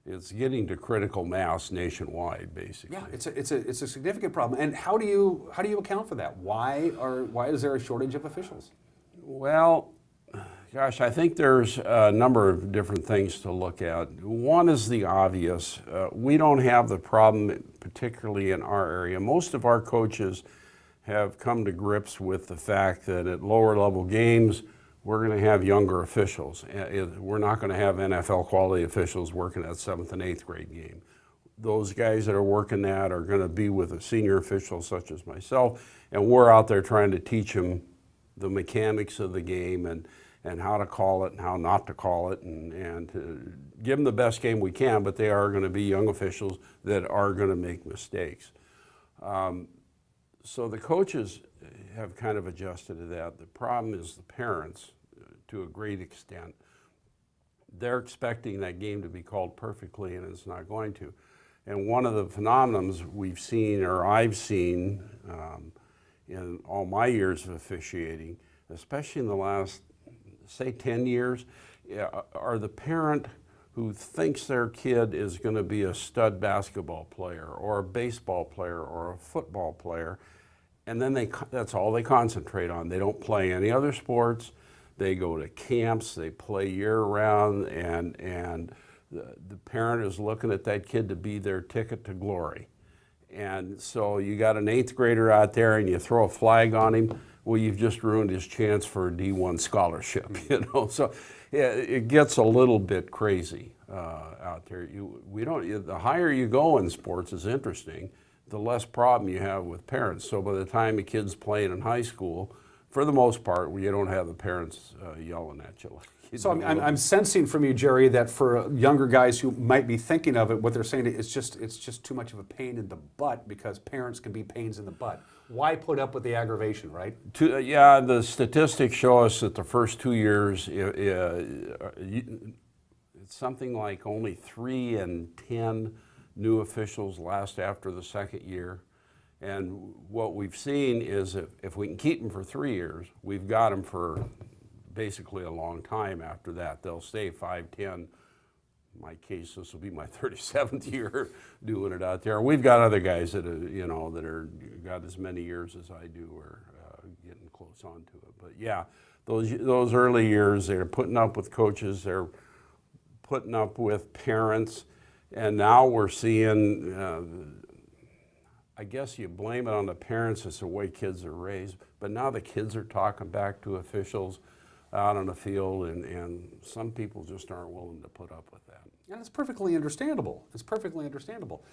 it's getting to critical mass nationwide, basically. Yeah, it's a significant problem. And how do you account for that? Why is there a shortage of officials? Well, gosh, I think there's a number of different things to look at. One is the obvious. We don't have the problem, particularly in our area. Most of our coaches have come to grips with the fact that at lower level games, we're going to have younger officials. We're not going to have NFL quality officials working at 7th and 8th grade game. Those guys that are working that are going to be with a senior official such as myself, and we're out there trying to teach them the mechanics of the game and how to call it and how not to call it, and to give them the best game we can, but they are going to be young officials that are going to make mistakes. So the coaches have kind of adjusted to that. The problem is the parents, to a great extent. They're expecting that game to be called perfectly, and it's not going to. And one of the phenomenons we've seen, or I've seen in all my years of officiating, especially in the last, say, 10 years, are the parent who thinks their kid is going to be a stud basketball player or a baseball player or a football player, and then that's all they concentrate on. They don't play any other sports. They go to camps, they play year-round, and the parent is looking at that kid to be their ticket to glory. And so you got an 8th grader out there and you throw a flag on him, well, you've just ruined his chance for a D1 scholarship, you know. So yeah, it gets a little bit crazy out there. The higher you go in sports is interesting, the less problem you have with parents. So by the time a kid's playing in high school, for the most part, you don't have the parents yelling at you. So I'm sensing from you, Jerry, that for younger guys who might be thinking of it, what they're saying is it's just too much of a pain in the butt because parents can be pains in the butt. Why put up with the aggravation, right? Yeah, the statistics show us that the first 2 years, it's something like only 3 in 10 new officials last after the second year. And what we've seen is if we can keep them for 3 years, we've got them for basically a long time after that. They'll stay 5, 10. In my case, this will be my 37th year doing it out there. We've got other guys that are got as many years as I do, or getting close on to it. But yeah, those early years, they're putting up with coaches, they're putting up with parents, and now we're seeing. I guess you blame it on the parents, it's the way kids are raised, but now the kids are talking back to officials out on the field, and some people just aren't willing to put up with that. And it's perfectly understandable. It's perfectly understandable.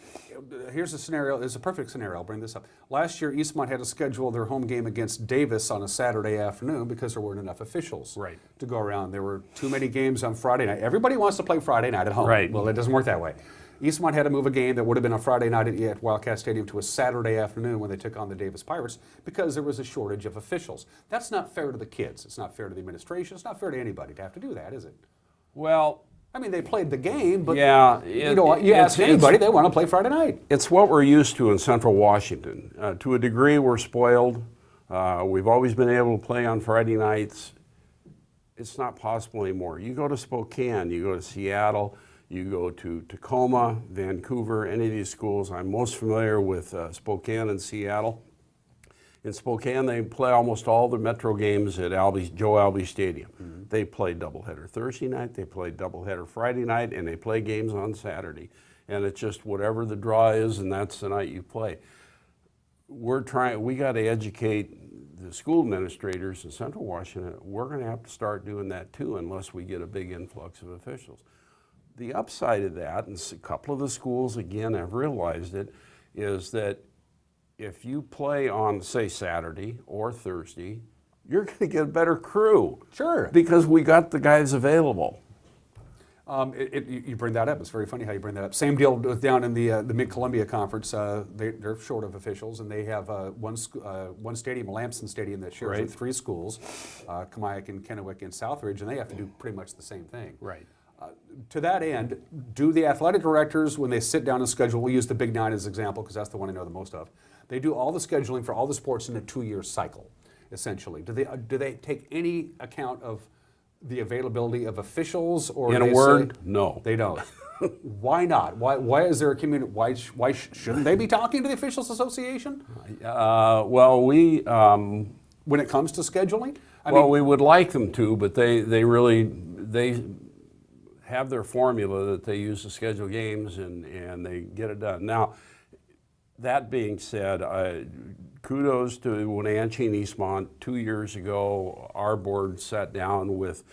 Here's a scenario, it's a perfect scenario, I'll bring this up. Last year, Eastmont had to schedule their home game against Davis on a Saturday afternoon because there weren't enough officials to go around. There were too many games on Friday night. Everybody wants to play Friday night at home. Right. Well, it doesn't work that way. Eastmont had to move a game that would have been a Friday night at Wildcat Stadium to a Saturday afternoon when they took on the Davis Pirates because there was a shortage of officials. That's not fair to the kids. It's not fair to the administration. It's not fair to anybody to have to do that, is it? Well, I mean, they played the game, but yeah, you ask anybody, they want to play Friday night. It's what we're used to in Central Washington. To a degree, we're spoiled. We've always been able to play on Friday nights. It's not possible anymore. You go to Spokane, you go to Seattle, you go to Tacoma, Vancouver, any of these schools. I'm most familiar with Spokane and Seattle. In Spokane, they play almost all the Metro games at Joe Albee Stadium. They play doubleheader Thursday night, they play doubleheader Friday night, and they play games on Saturday. And it's just whatever the draw is, and that's the night you play. We got to educate the school administrators in Central Washington. We're going to have to start doing that too, unless we get a big influx of officials. The upside of that, and a couple of the schools, again, have realized it, is that if you play on, say, Saturday or Thursday, you're going to get a better crew. Sure. Because we got the guys available. You bring that up. It's very funny how you bring that up. Same deal down in the Mid-Columbia Conference. They're short of officials, and they have one stadium, Lamson Stadium, that shares with 3 schools, Kamiak and Kennewick and Southridge, and they have to do pretty much the same thing. Right. To that end, do the athletic directors, when they sit down and schedule, we'll use the Big Nine as an example because that's the one I know the most of, they do all the scheduling for all the sports in a 2-year cycle, essentially. Do they take any account of the availability of officials? Or in a word, no. They don't. Why not? Why is there a community? Why shouldn't they be talking to the Officials Association? Well, we... when it comes to scheduling? We would like them to, but they have their formula that they use to schedule games, and they get it done. Now, that being said, kudos to Wenatchee and Eastmont. 2 years ago, our board sat down with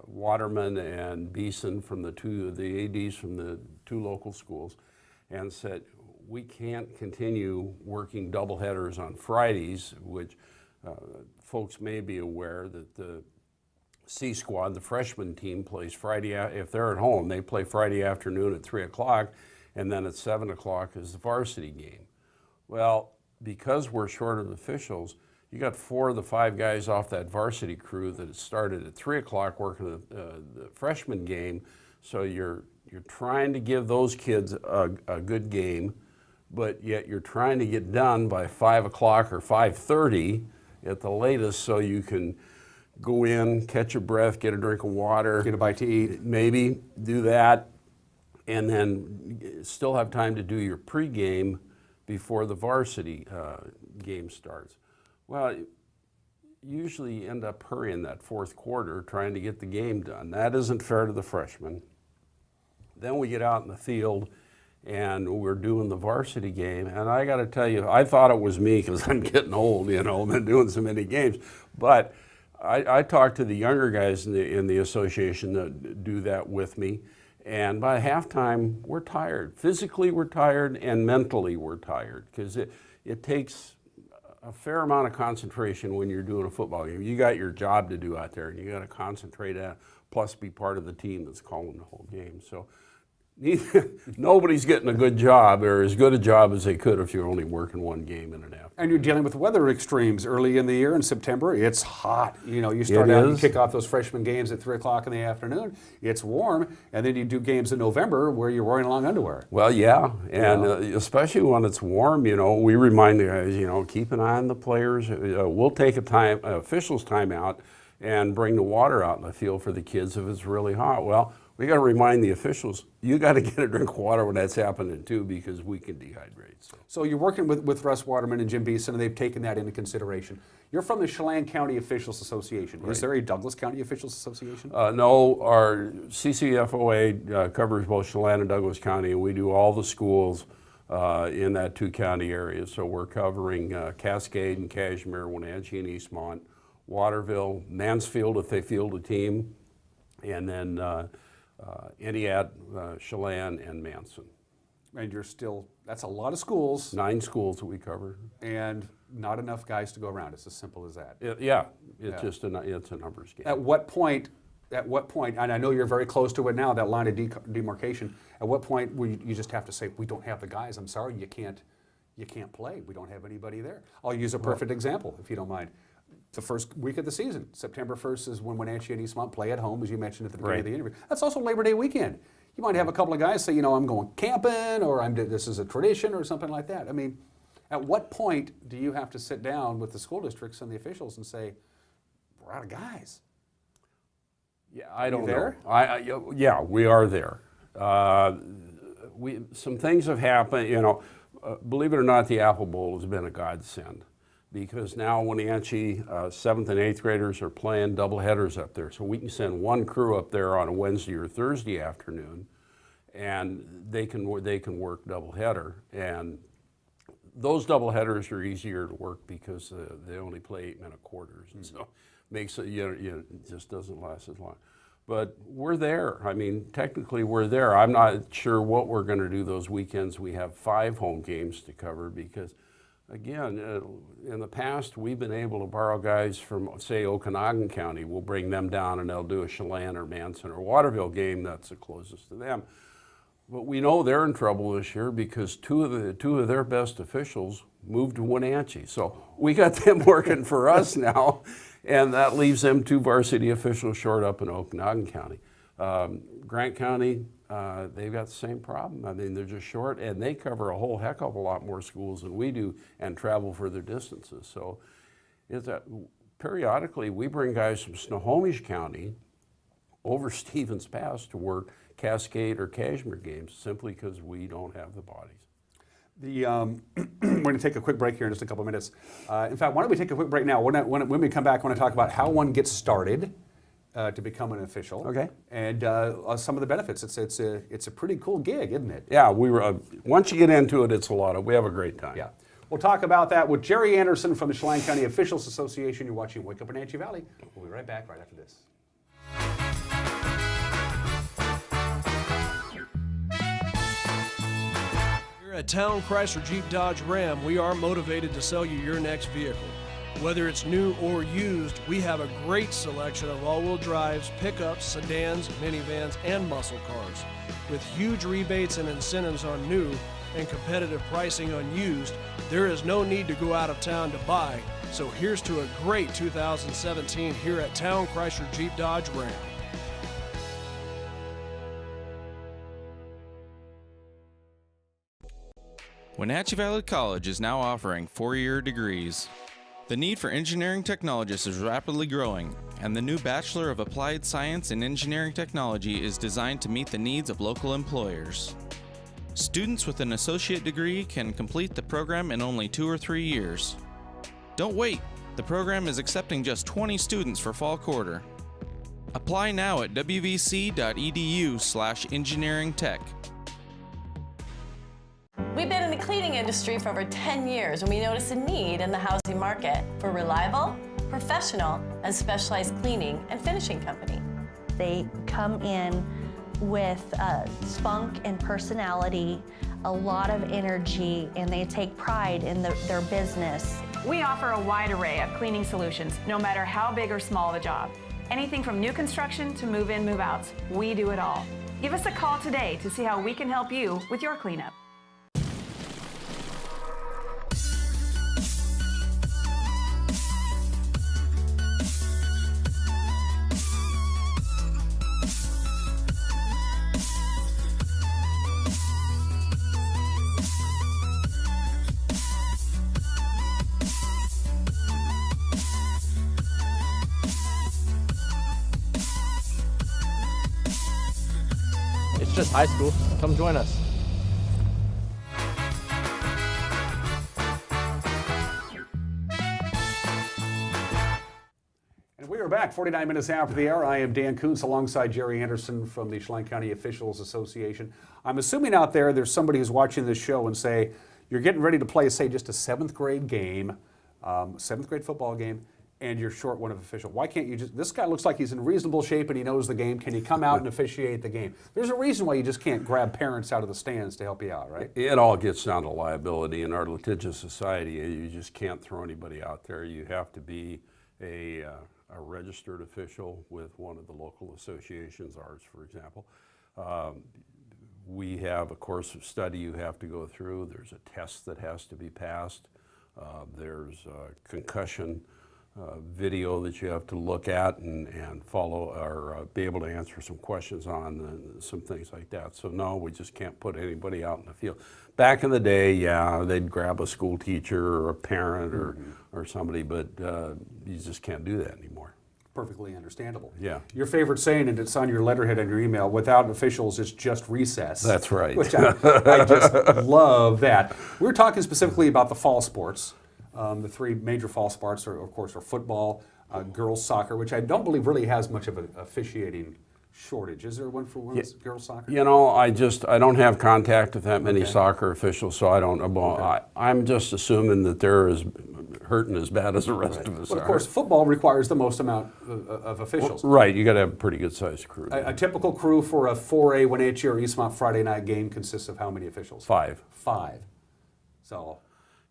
Waterman and Beeson from the ADs from the 2 local schools and said, we can't continue working doubleheaders on Fridays, which folks may be aware that the C squad, the freshman team, plays Friday. If they're at home, they play Friday afternoon at 3 o'clock, and then at 7 o'clock is the varsity game. Well, because we're short of officials, you got 4 of the 5 guys off that varsity crew that started at 3 o'clock working the freshman game. So you're trying to give those kids a good game, but yet you're trying to get done by 5 o'clock or 5:30 at the latest, so you can go in, catch your breath, get a drink of water, get a bite to eat, maybe do that, and then still have time to do your pregame before the varsity game starts. Well, usually you end up hurrying that 4th quarter trying to get the game done. That isn't fair to the freshmen. Then we get out in the field and we're doing the varsity game, and I got to tell you, I thought it was me because I'm getting old, you know, been doing so many games, but I talked to the younger guys in the association that do that with me, and by halftime, we're tired. Physically, we're tired, and mentally, we're tired, because it takes a fair amount of concentration when you're doing a football game. You got your job to do out there, and you got to concentrate at, plus be part of the team that's calling the whole game. So nobody's getting a good job, or as good a job as they could if you're only working 1 game in an afternoon. And you're dealing with weather extremes early in the year. In September, it's hot. You know, you start out and kick off those freshman games at 3 o'clock in the afternoon. It's warm, and then you do games in November where you're wearing long underwear. Well, yeah, and especially when it's warm, you know, we remind the guys, you know, keep an eye on the players. We'll take officials' time out and bring the water out in the field for the kids if it's really hot. Well, we got to remind the officials, you got to get a drink of water when that's happening too, because we can dehydrate. So you're working with Russ Waterman and Jim Beeson, and they've taken that into consideration. You're from the Chelan County Officials Association. Right. Is there a Douglas County Officials Association? No, our CCFOA covers both Chelan and Douglas County, and we do all the schools in that 2 county areas. So we're covering Cascade and Cashmere, Wenatchee and Eastmont, Waterville, Mansfield if they field a team, and then Entiat, Chelan, and Manson. And you're still, that's a lot of schools. 9 schools that we cover. And not enough guys to go around. It's as simple as that. It's just it's a numbers game. At what point, and I know you're very close to it now, that line of demarcation, at what point will you just have to say, we don't have the guys, I'm sorry, you can't play. We don't have anybody there. I'll use a perfect example, if you don't mind. The first week of the season, September 1st is when Wenatchee and Eastmont play at home, as you mentioned at the beginning of the interview. That's also Labor Day weekend. You might have a couple of guys say, I'm going camping, or this is a tradition, or something like that. I mean, at what point do you have to sit down with the school districts and the officials and say, we're out of guys? Yeah, I don't know. Yeah, we are there. Some things have happened. Believe it or not, the Apple Bowl has been a godsend, because now Wenatchee 7th and 8th graders are playing doubleheaders up there. So we can send one crew up there on a Wednesday or Thursday afternoon, and they can work doubleheader. And those doubleheaders are easier to work because they only play 8-minute quarters, and so makes it it just doesn't last as long. But we're there. I mean, technically we're there. I'm not sure what we're going to do those weekends. We have 5 home games to cover because, again, in the past we've been able to borrow guys from, say, Okanagan County. We'll bring them down and they'll do a Chelan or Manson or Waterville game. That's the closest to them. But we know they're in trouble this year because two of their best officials moved to Wenatchee. So we got them working for us now, and that leaves them 2 varsity officials short up in Okanagan County. Grant County, they've got the same problem. I mean, they're just short, and they cover a whole heck of a lot more schools than we do and travel further distances. So periodically we bring guys from Snohomish County over Stevens Pass to work Cascade or Cashmere games simply because we don't have the bodies. We're going to take a quick break here in just a couple minutes. In fact, why don't we take a quick break now? When we come back, I want to talk about how one gets started to become an official. Okay. And some of the benefits. It's a pretty cool gig, isn't it? Yeah, once you get into it, we have a great time. Yeah. We'll talk about that with Jerry Anderson from the Chelan County Officials Association. You're watching Wake Up Wenatchee Valley. We'll be right back right after this. At Town Chrysler Jeep Dodge Ram, we are motivated to sell you your next vehicle. Whether it's new or used, we have a great selection of all-wheel drives, pickups, sedans, minivans, and muscle cars. With huge rebates and incentives on new and competitive pricing on used, there is no need to go out of town to buy. So here's to a great 2017 here at Town Chrysler Jeep Dodge Ram. Wenatchee Valley College is now offering 4-year degrees. The need for engineering technologists is rapidly growing, and the new Bachelor of Applied Science in Engineering Technology is designed to meet the needs of local employers. Students with an associate degree can complete the program in only 2 or 3 years. Don't wait! The program is accepting just 20 students for fall quarter. Apply now at wvc.edu/engineeringtech. We've been in the cleaning industry for over 10 years, and we notice a need in the housing market for reliable, professional, and specialized cleaning and finishing company. They come in with spunk and personality, a lot of energy, and they take pride in their business. We offer a wide array of cleaning solutions, no matter how big or small the job. Anything from new construction to move-in, move-outs, we do it all. Give us a call today to see how we can help you with your cleanup. It's just high school. Come join us. And we are back 49 minutes after the hour. I am Dan Kuntz alongside Jerry Anderson from the Chelan County Officials Association. I'm assuming out there's somebody who's watching this show and say, you're getting ready to play, say, just a 7th grade game, 7th grade football game, and you're short one official. Why can't you just, this guy looks like he's in reasonable shape and he knows the game. Can he come out and officiate the game? There's a reason why you just can't grab parents out of the stands to help you out, right? It all gets down to liability. In our litigious society, you just can't throw anybody out there. You have to be a registered official with one of the local associations, ours, for example. We have a course of study you have to go through. There's a test that has to be passed. There's a concussion video that you have to look at and follow, or be able to answer some questions on, and some things like that. So no, we just can't put anybody out in the field. Back in the day, yeah, they'd grab a school teacher or a parent or somebody, but you just can't do that anymore. Perfectly understandable. Yeah. Your favorite saying, and it's on your letterhead on your email, without officials, it's just recess. That's right. Which I just love that. We're talking specifically about the fall sports. The three major fall sports are, of course, are football, girls soccer, which I don't believe really has much of an officiating shortage. Is there one for women's girls soccer? You know, I don't have contact with that many soccer officials, so I don't know. I'm just assuming that they're as hurting as bad as the rest of us But are. of course, football requires the most amount of officials. Right, you got to have a pretty good sized crew. A typical crew for a 4A, 1H, or Eastmont Friday night game consists of how many officials? 5. 5. So.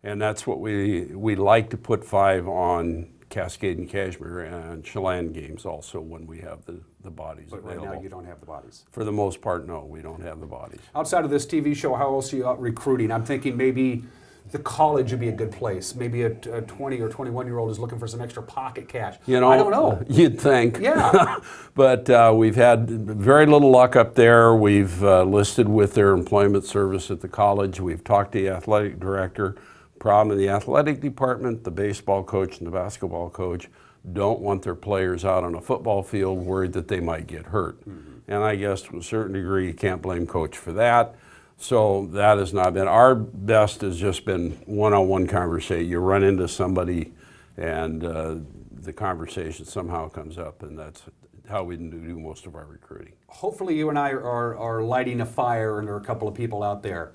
And that's what we like to put 5 on Cascade and Cashmere and Chelan games also when we have the bodies available. Right now you don't have the bodies. For the most part, no, we don't have the bodies. Outside of this TV show, how else are you out recruiting? I'm thinking maybe the college would be a good place. Maybe a 20 or 21-year-old is looking for some extra pocket cash. You know, I don't know. You'd think. Yeah. But we've had very little luck up there. We've listed with their employment service at the college. We've talked to the athletic director. Problem in the athletic department, the baseball coach and the basketball coach don't want their players out on a football field worried that they might get hurt. And I guess to a certain degree you can't blame coach for that. So that has not been, our best has just been one-on-one conversation. You run into somebody and the conversation somehow comes up, and that's how we do most of our recruiting. Hopefully you and I are lighting a fire, and there are a couple of people out there.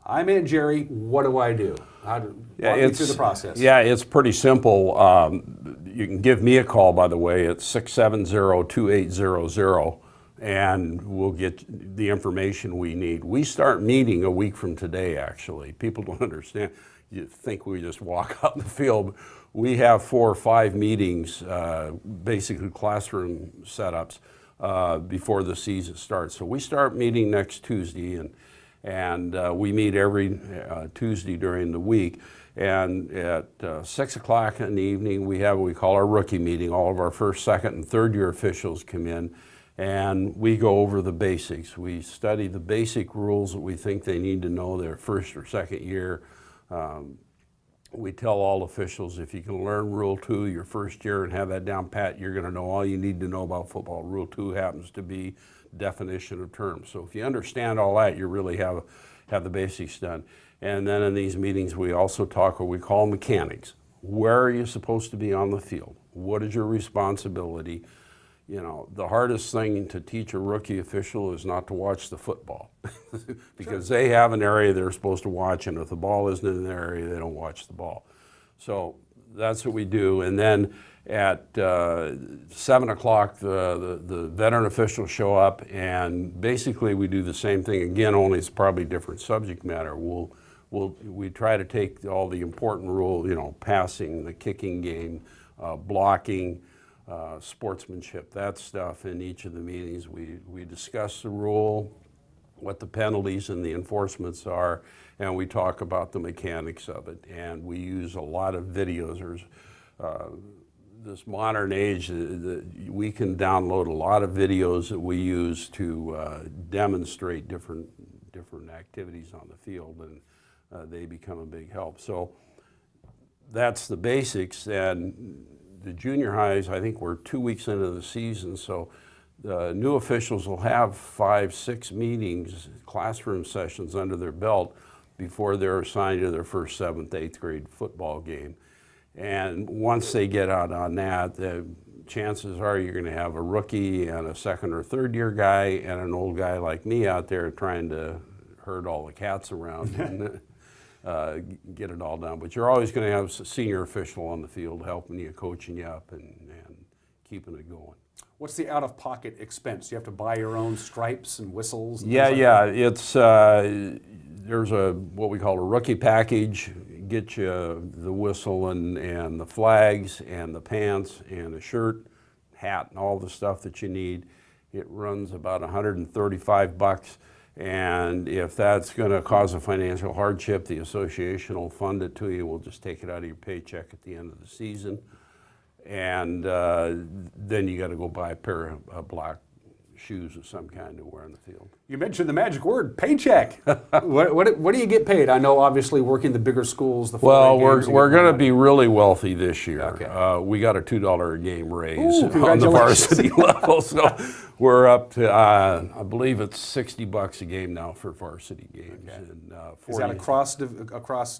I'm in, Jerry. What do I do? Walk me through the process. Yeah, it's pretty simple. You can give me a call, by the way, at 670-2800, and we'll get the information we need. We start meeting a week from today, actually. People don't understand. You think we just walk out in the field. We have 4 or 5 meetings, basically classroom setups, before the season starts. So we start meeting next Tuesday, and we meet every Tuesday during the week. And at 6 o'clock in the evening, we have what we call our rookie meeting. All of our first, second, and third year officials come in, and we go over the basics. We study the basic rules that we think they need to know their first or second year. We tell all officials, if you can learn Rule 2 your first year and have that down pat, you're going to know all you need to know about football. Rule 2 happens to be definition of terms. So if you understand all that, you really have the basics done. And then in these meetings, we also talk what we call mechanics. Where are you supposed to be on the field? What is your responsibility? You know, the hardest thing to teach a rookie official is not to watch the football because they have an area they're supposed to watch, and if the ball isn't in their area, they don't watch the ball. So that's what we do. And then at 7 o'clock, the veteran officials show up, and basically we do the same thing again, only it's probably different subject matter. We try to take all the important rules, you know, passing, the kicking game, blocking, sportsmanship, that stuff in each of the meetings. We discuss the rule, what the penalties and the enforcements are, and we talk about the mechanics of it. And we use a lot of videos. There's this modern age, we can download a lot of videos that we use to demonstrate different activities on the field, and they become a big help. So that's the basics. And the junior highs, I think we're 2 weeks into the season, so the new officials will have 5, 6 meetings, classroom sessions under their belt before they're assigned to their first 7th, 8th grade football game. And once they get out on that, the chances are you're going to have a rookie and a second or third year guy and an old guy like me out there trying to herd all the cats around. get it all done. But you're always going to have a senior official on the field helping you, coaching you up, and keeping it going. What's the out-of-pocket expense? You have to buy your own stripes and whistles? And Yeah, things like yeah. that? It's there's what we call a rookie package. Get you the whistle and the flags and the pants and a shirt, hat, and all the stuff that you need. It runs about $135. And if that's going to cause a financial hardship, the association will fund it to you. We'll just take it out of your paycheck at the end of the season. And then you got to go buy a pair of black shoes of some kind to wear on the field. You mentioned the magic word, paycheck. what do you get paid? I know, obviously, working the bigger schools, the Well, 4A games, we're you get going to more be really wealthy this year. Okay. We got a $2 a game raise Ooh, on the varsity congratulations. level, so we're up to I believe it's $60 a game now for varsity games. Okay. And, Is that across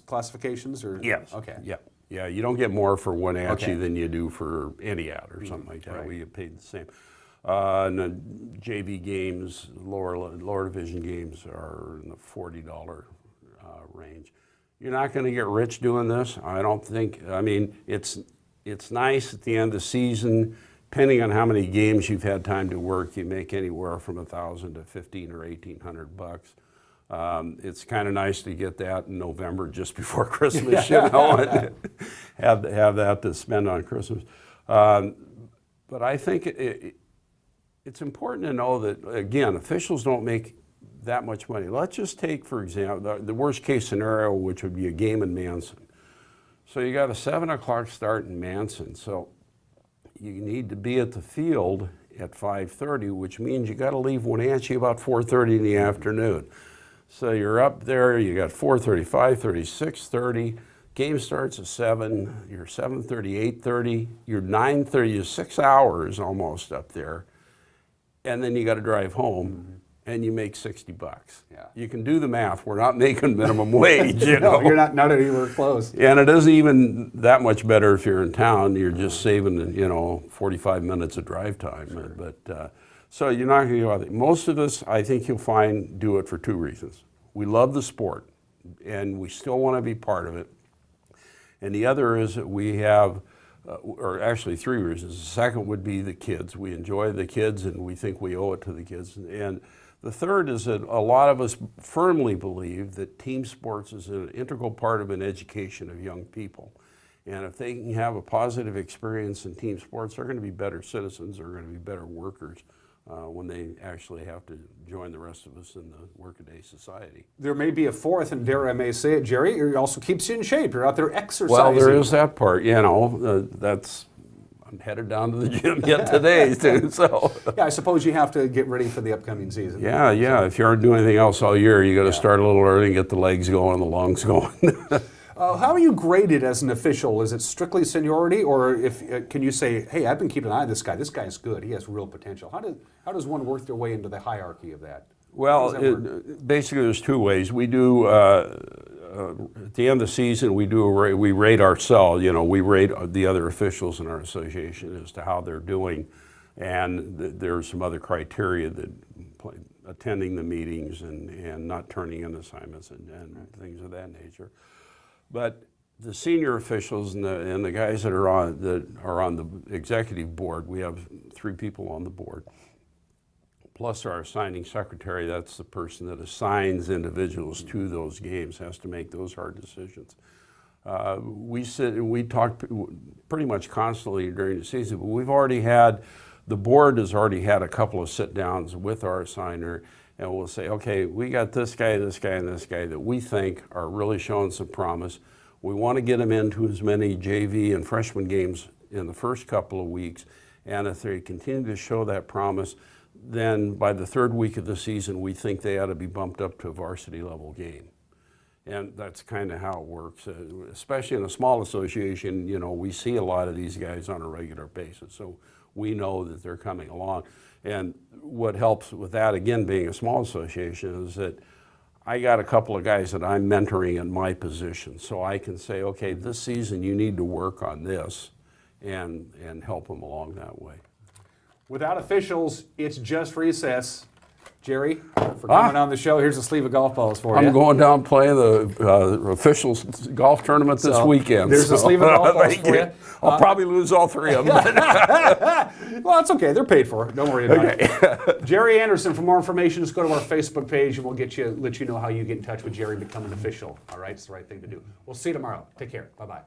classifications or? Yes. Okay. Yeah. Yeah. You don't get more for Wenatchee Okay. than you do for Entiat or something like that. Right. We get paid the same. And the JV games, lower division games are in the $40 range. You're not going to get rich doing this. I don't think. I mean, it's nice at the end of the season. Depending on how many games you've had time to work, you make anywhere from $1,000 to $1,500 or $1,800. It's kind of nice to get that in November, just before Christmas, you know, and have that to spend on Christmas. But I think it's important to know that, again, officials don't make that much money. Let's just take, for example, the worst case scenario, which would be a game in Manson. So you got a 7 o'clock start in Manson. So you need to be at the field at 5:30, which means you got to leave Wenatchee about 4:30 in the afternoon. So you're up there, you got 4:30, 5:30, 6:30. Game starts at 7, you're 7:30, 8:30, you're 9:30, you're 6 hours almost up there. And then you got to drive home, and you make $60. Yeah. You can do the math. We're not making minimum wage, you know. No, you're not anywhere close. And it isn't even that much better if you're in town. You're just saving, 45 minutes of drive time. Sure. But so you're not going to go out there. Most of us, I think you'll find, do it for 2 reasons. We love the sport, and we still want to be part of it. And the other is that we have, or actually 3 reasons. The second would be the kids. We enjoy the kids, and we think we owe it to the kids. And the third is that a lot of us firmly believe that team sports is an integral part of an education of young people. And if they can have a positive experience in team sports, they're going to be better citizens, they're going to be better workers when they actually have to join the rest of us in the workaday society. There may be a fourth, and dare I may say it, Jerry, it also keeps you in shape. You're out there exercising. Well, there is that part, that's, I'm headed down to the gym yet today, too, so. Yeah, I suppose you have to get ready for the upcoming season. Yeah, if you aren't doing anything else all year, you got to start a little early and get the legs going and the lungs going. How are you graded as an official? Is it strictly seniority, or can you say, hey, I've been keeping an eye on this guy. This guy's good. He has real potential. How does one work their way into the hierarchy of that? Well, basically there's 2 ways. We do, at the end of the season, we rate ourselves. We rate the other officials in our association as to how they're doing. And there's some other criteria that attending the meetings and not turning in assignments and things of that nature. But the senior officials and the guys that are on the executive board, we have 3 people on the board, plus our assigning secretary. That's the person that assigns individuals to those games, has to make those hard decisions. We sit and we talk pretty much constantly during the season, but the board has already had a couple of sit-downs with our assigner, and we'll say, okay, we got this guy, and this guy that we think are really showing some promise. We want to get them into as many JV and freshman games in the first couple of weeks, and if they continue to show that promise, then by the 3rd week of the season, we think they ought to be bumped up to a varsity level game. And that's kind of how it works. Especially in a small association, we see a lot of these guys on a regular basis, so we know that they're coming along. And what helps with that, again, being a small association, is that I got a couple of guys that I'm mentoring in my position, so I can say, okay, this season you need to work on this and help them along that way. Without officials, it's just recess. Jerry, for coming on the show. Here's a sleeve of golf balls for you. I'm going down playing the official golf tournament this weekend. There's a sleeve of golf balls for you. I'll probably lose all three of them. Well, that's okay. They're paid for. Don't worry about it. Jerry Anderson. For more information, just go to our Facebook page, and we'll let you know how you get in touch with Jerry and become an official. All right, it's the right thing to do. We'll see you tomorrow. Take care. Bye-bye.